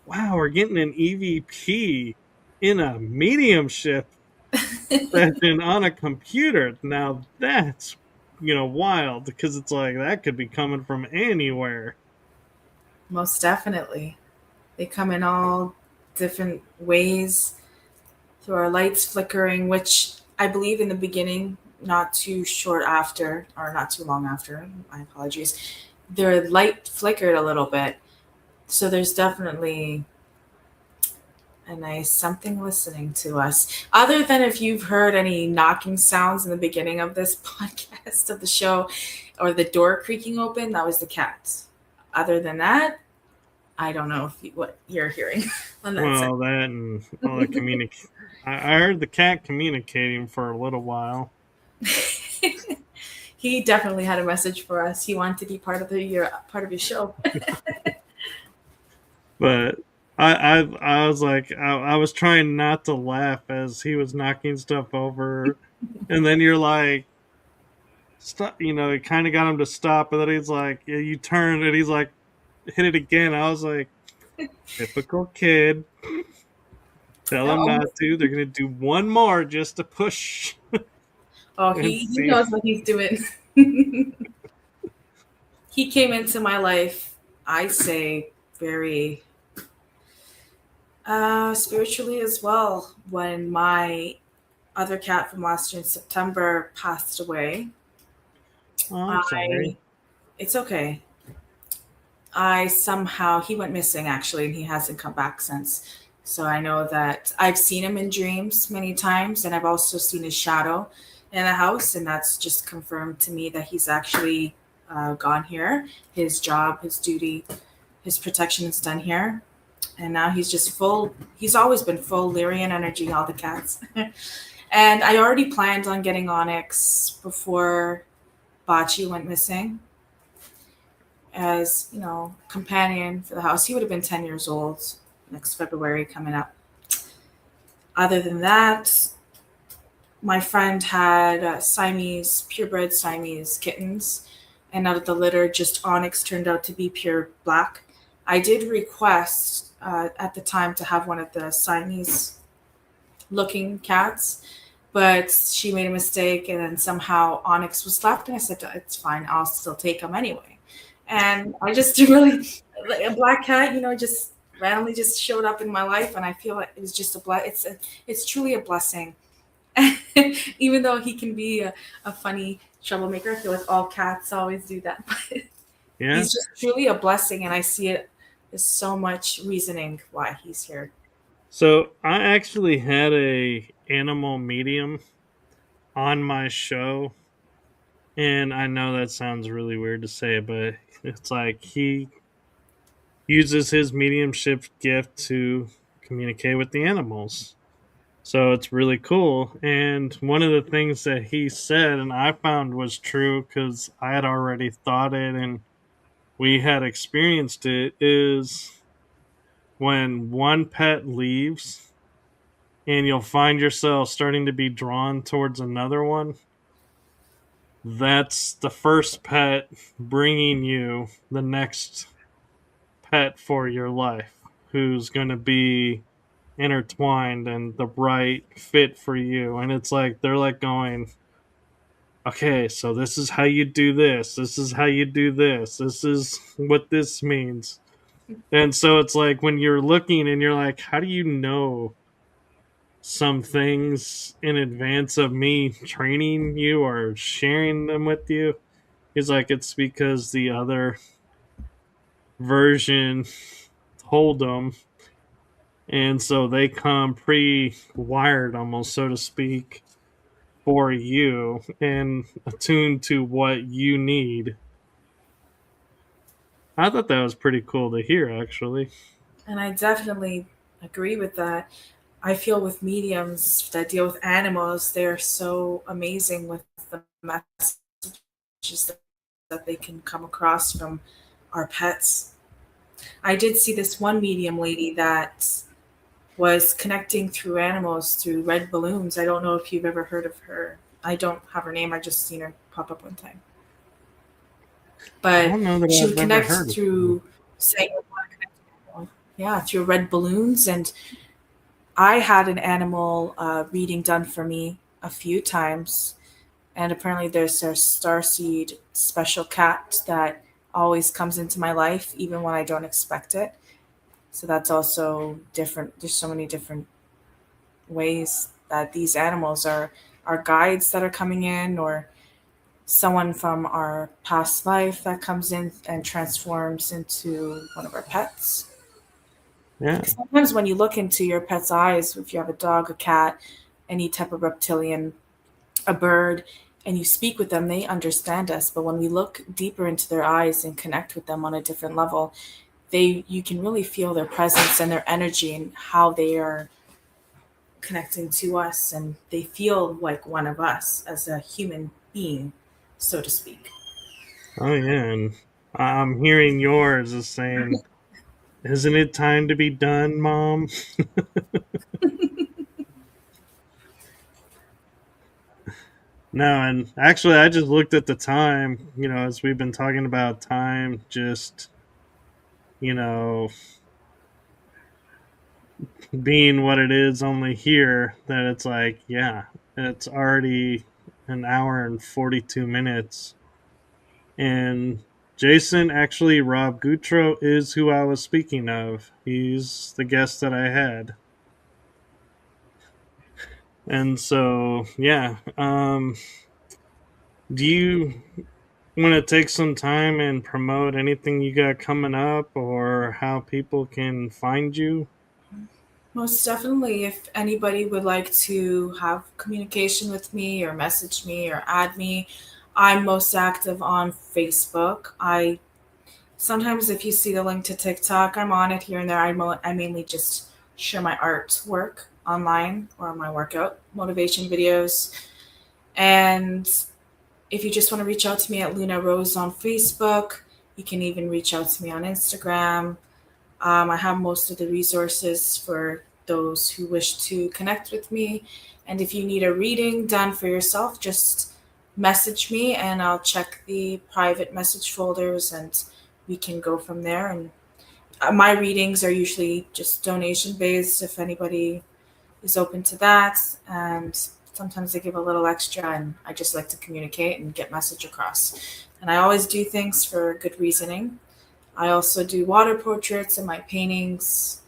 wow, we're getting an EVP in a mediumship session on a computer. Now that's wild, because it's like that could be coming from anywhere. Most definitely. They come in all different ways through our lights flickering, which I believe in the beginning, not too short after, or not too long after, my apologies, their light flickered a little bit. So there's definitely a nice something listening to us. Other than if you've heard any knocking sounds in the beginning of this podcast of the show, or the door creaking open, that was the cat. Other than that, I don't know if what you're hearing on that side. Well, that and all the communic. I heard the cat communicating for a little while, He definitely had a message for us. He wanted to be part of your show. but I was like I was trying not to laugh as he was knocking stuff over, and then you're like stop. It kind of got him to stop, and then he's like, yeah, you turn, and he's like, hit it again. I was like, typical kid. Tell them Oh, not to. They're gonna do one more just to push oh, and he see. knows what he's doing. He came into my life, I say, very spiritually as well. When my other cat from last year in September passed away, Oh, I'm sorry. I it's okay. I somehow he went missing actually, and he hasn't come back since. So I know that I've seen him in dreams many times, and I've also seen his shadow in the house, and that's just confirmed to me that he's actually gone here. His job, his duty, his protection is done here, and now he's just full. He's always been full Lyrian energy, all the cats. And I already planned on getting Onyx before Bachi went missing as, companion for the house. He would have been 10 years old next February coming up. Other than that, my friend had Siamese, purebred Siamese kittens, and out of the litter, just Onyx turned out to be pure black. I did request at the time to have one of the Siamese looking cats, but she made a mistake, and then somehow Onyx was left, and I said, it's fine, I'll still take him anyway. And I just really, a black cat, just randomly just showed up in my life, and I feel like it was just it's truly a blessing. Even though he can be a funny troublemaker, I feel like all cats always do that. But Yeah. he's just truly a blessing, and I see it as so much reasoning why he's here. So I actually had a animal medium on my show, and I know that sounds really weird to say, but it's like he uses his mediumship gift to communicate with the animals. So it's really cool. And one of the things that he said, and I found was true because I had already thought it and we had experienced it, is when one pet leaves and you'll find yourself starting to be drawn towards another one, that's the first pet bringing you the next pet for your life who's going to be intertwined and the right fit for you. And it's like they're like going, okay, so this is how you do this. This is how you do this. This is what this means. And so it's like when you're looking and you're like, how do you know some things in advance of me training you or sharing them with you? He's like, it's because the other version told them. And so they come pre wired almost, so to speak, for you and attuned to what you need. I thought that was pretty cool to hear, actually. And I definitely agree with that. I feel with mediums that deal with animals, they're so amazing with the messages that they can come across from our pets. I did see this one medium lady that was connecting through animals through red balloons. I don't know if you've ever heard of her. I don't have her name. I just seen her pop up one time. I But don't know that she I've would ever connect heard of it. through saying, yeah, through red balloons. And I had an animal reading done for me a few times, and apparently there's a starseed special cat that always comes into my life even when I don't expect it. So that's also different. There's so many different ways that these animals are guides that are coming in, or someone from our past life that comes in and transforms into one of our pets. Yeah. Sometimes when you look into your pet's eyes, if you have a dog, a cat, any type of reptilian, a bird, and you speak with them, they understand us. But when we look deeper into their eyes and connect with them on a different level, you can really feel their presence and their energy and how they are connecting to us, and they feel like one of us as a human being, so to speak. Oh yeah, and I'm hearing yours is saying, "Isn't it time to be done, Mom?" No, and actually, I just looked at the time. As we've been talking about time, just you know, being what it is, only here that it's like, yeah, it's already an hour and 42 minutes, and Jason, actually, Rob Gutro is who I was speaking of. He's the guest that I had. And so, yeah. Do you want to take some time and promote anything you got coming up or how people can find you? Most definitely, if anybody would like to have communication with me or message me or add me, I'm most active on Facebook. I sometimes, if you see the link to TikTok, I'm on it here and there. I mainly just share my artwork online or my workout motivation videos. And if you just want to reach out to me at Luna Rose on Facebook, you can even reach out to me on Instagram. I have most of the resources for those who wish to connect with me. And if you need a reading done for yourself, just message me and I'll check the private message folders and we can go from there. And my readings are usually just donation based if anybody is open to that. And sometimes I give a little extra, and I just like to communicate and get message across. And I always do things for good reasoning. I also do water portraits in my paintings,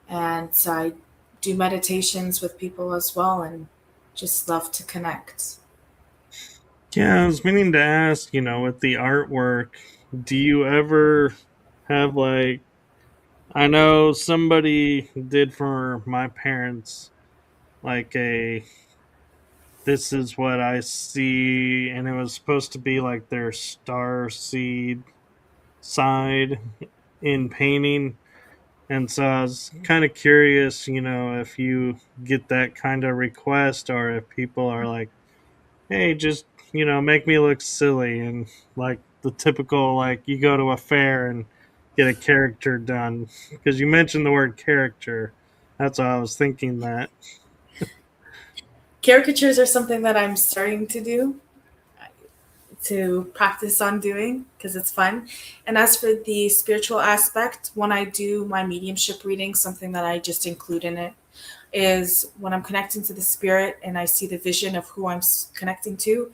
and I do meditations with people as well, and just love to connect. Yeah, I was meaning to ask, with the artwork, do you ever have like, I know somebody did for my parents, like this is what I see, and it was supposed to be like their star seed side in painting. And so I was kind of curious, if you get that kind of request or if people are like, hey, just, make me look silly, and like the typical, like you go to a fair and get a character done. Because you mentioned the word character. That's why I was thinking that. Caricatures are something that I'm starting to do, to practice on doing because it's fun. And as for the spiritual aspect, when I do my mediumship reading, something that I just include in it is when I'm connecting to the spirit and I see the vision of who I'm connecting to,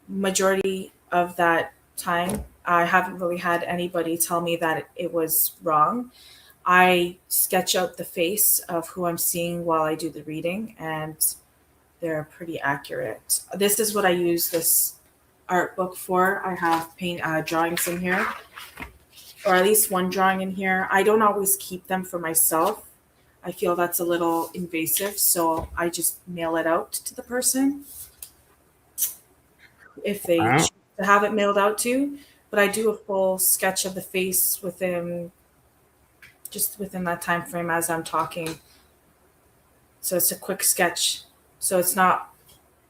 majority of that time, I haven't really had anybody tell me that it was wrong. I sketch out the face of who I'm seeing while I do the reading, and they're pretty accurate. This is what I use this art book for. I have paint drawings in here, or at least one drawing in here. I don't always keep them for myself. I feel that's a little invasive, so I just mail it out to the person if they Wow. choose to have it mailed out to. But I do a full sketch of the face within just within that time frame as I'm talking. So it's a quick sketch. So it's not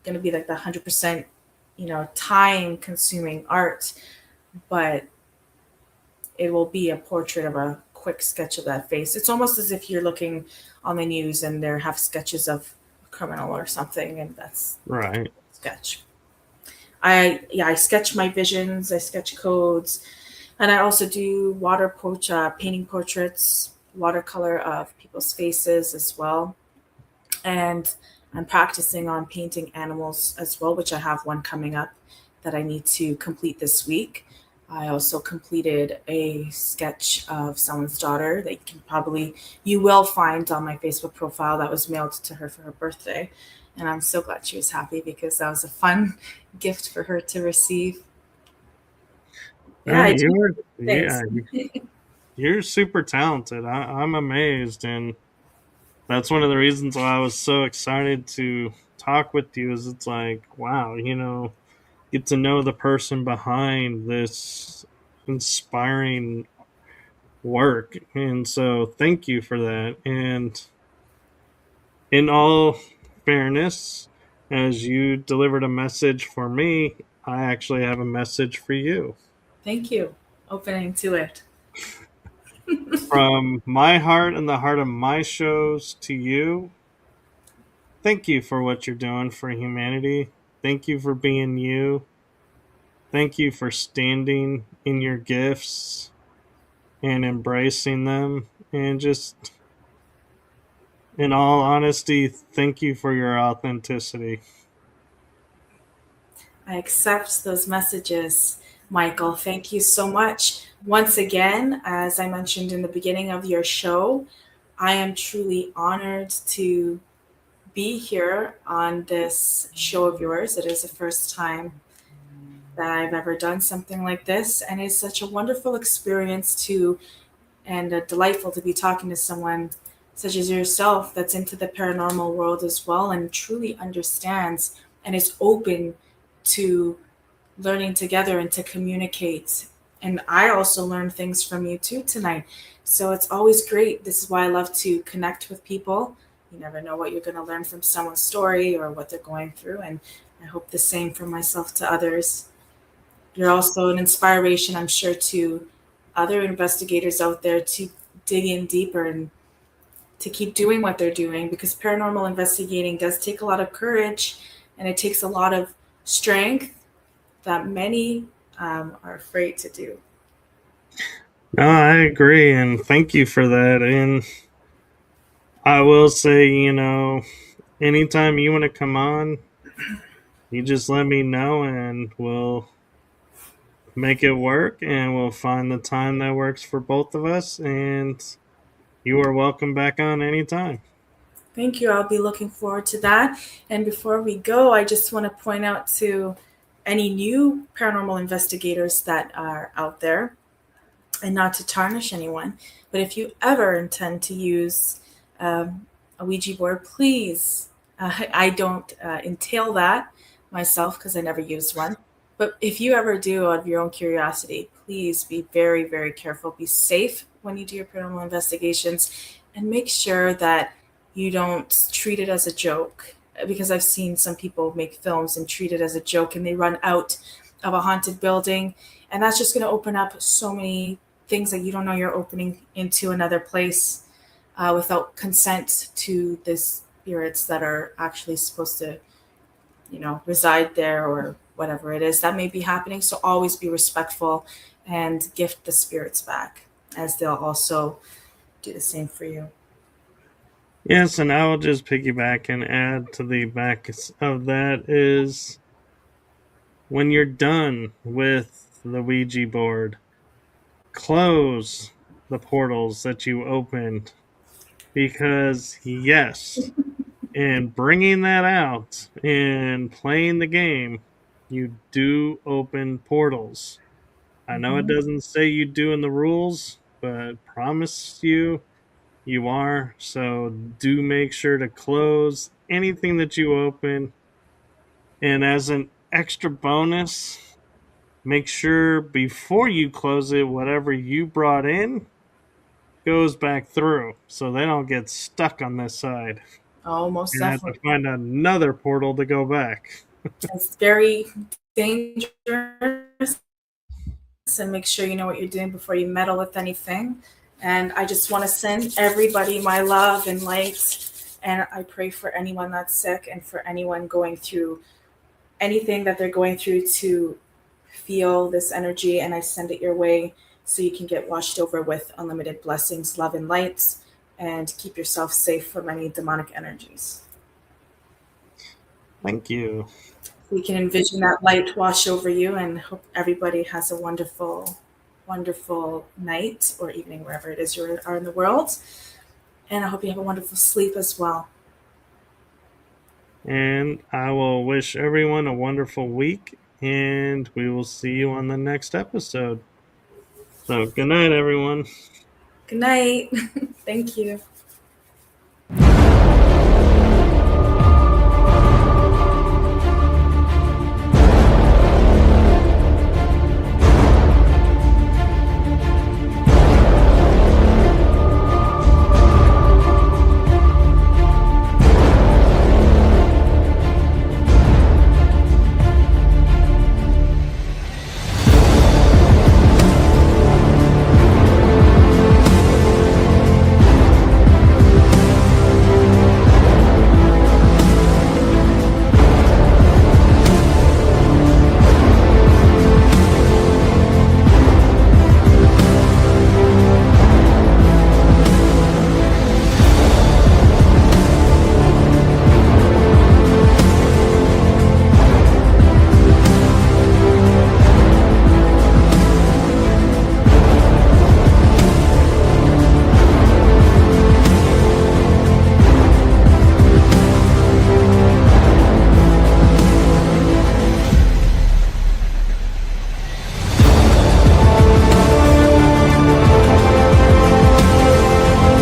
going to be like the 100%, time consuming art, but it will be a portrait of a quick sketch of that face. It's almost as if you're looking on the news and they have sketches of a criminal or something, and that's Right. sketch. I sketch my visions, I sketch codes, and I also do painting portraits, watercolor of people's faces as well. And I'm practicing on painting animals as well, which I have one coming up that I need to complete this week. I also completed a sketch of someone's daughter that you will find on my Facebook profile that was mailed to her for her birthday. And I'm so glad she was happy because that was a fun gift for her to receive. Yeah, I do Yeah, things. you're super talented. I'm amazed, and that's one of the reasons why I was so excited to talk with you. Is it's like, wow, get to know the person behind this inspiring work. And so thank you for that. And in all fairness, as you delivered a message for me, I actually have a message for you. Thank you. Opening to it. From my heart and the heart of my shows to you, thank you for what you're doing for humanity. Thank you for being you. Thank you for standing in your gifts and embracing them. And just, in all honesty, thank you for your authenticity. I accept those messages, Michael. Thank you so much. Once again, as I mentioned in the beginning of your show, I am truly honored to be here on this show of yours. It is the first time that I've ever done something like this, and it's such a wonderful experience to and delightful to be talking to someone such as yourself that's into the paranormal world as well and truly understands and is open to learning together and to communicate. And I also learned things from you too tonight. So it's always great. This is why I love to connect with people. You never know what you're going to learn from someone's story or what they're going through. And I hope the same for myself to others. You're also an inspiration, I'm sure, to other investigators out there to dig in deeper and to keep doing what they're doing because paranormal investigating does take a lot of courage and it takes a lot of strength that many are afraid to do. No, I agree. And thank you for that. And I will say, anytime you want to come on, you just let me know and we'll make it work and we'll find the time that works for both of us. And you are welcome back on anytime. Thank you. I'll be looking forward to that. And before we go, I just want to point out to any new paranormal investigators that are out there, and not to tarnish anyone, but if you ever intend to use a Ouija board, please, I don't entail that myself because I never used one. But if you ever do out of your own curiosity, please be very, very careful. Be safe when you do your paranormal investigations and make sure that you don't treat it as a joke. Because I've seen some people make films and treat it as a joke and they run out of a haunted building. And that's just going to open up so many things that you don't know you're opening into another place without consent to the spirits that are actually supposed to, reside there or whatever it is that may be happening. So always be respectful and gift the spirits back, as they'll also do the same for you. Yes, and I will just piggyback and add to the back of that is when you're done with the Ouija board, close the portals that you opened because, yes, in bringing that out and playing the game, you do open portals. I know it Mhm. doesn't say you do in the rules, but promise you you are. So do make sure to close anything that you open. And as an extra bonus, make sure before you close it, whatever you brought in goes back through so they don't get stuck on this side Oh, most and have to definitely. find another portal to go back. It's very dangerous, and make sure you know what you're doing before you meddle with anything. And I just want to send everybody my love and light. And I pray for anyone that's sick and for anyone going through anything that they're going through to feel this energy. And I send it your way so you can get washed over with unlimited blessings, love, and light, and keep yourself safe from any demonic energies. Thank you. We can envision that light wash over you and hope everybody has a wonderful, wonderful night or evening, wherever it is you are in the world. And I hope you have a wonderful sleep as well. And I will wish everyone a wonderful week, and we will see you on the next episode. So, good night, everyone. Good night. Thank you.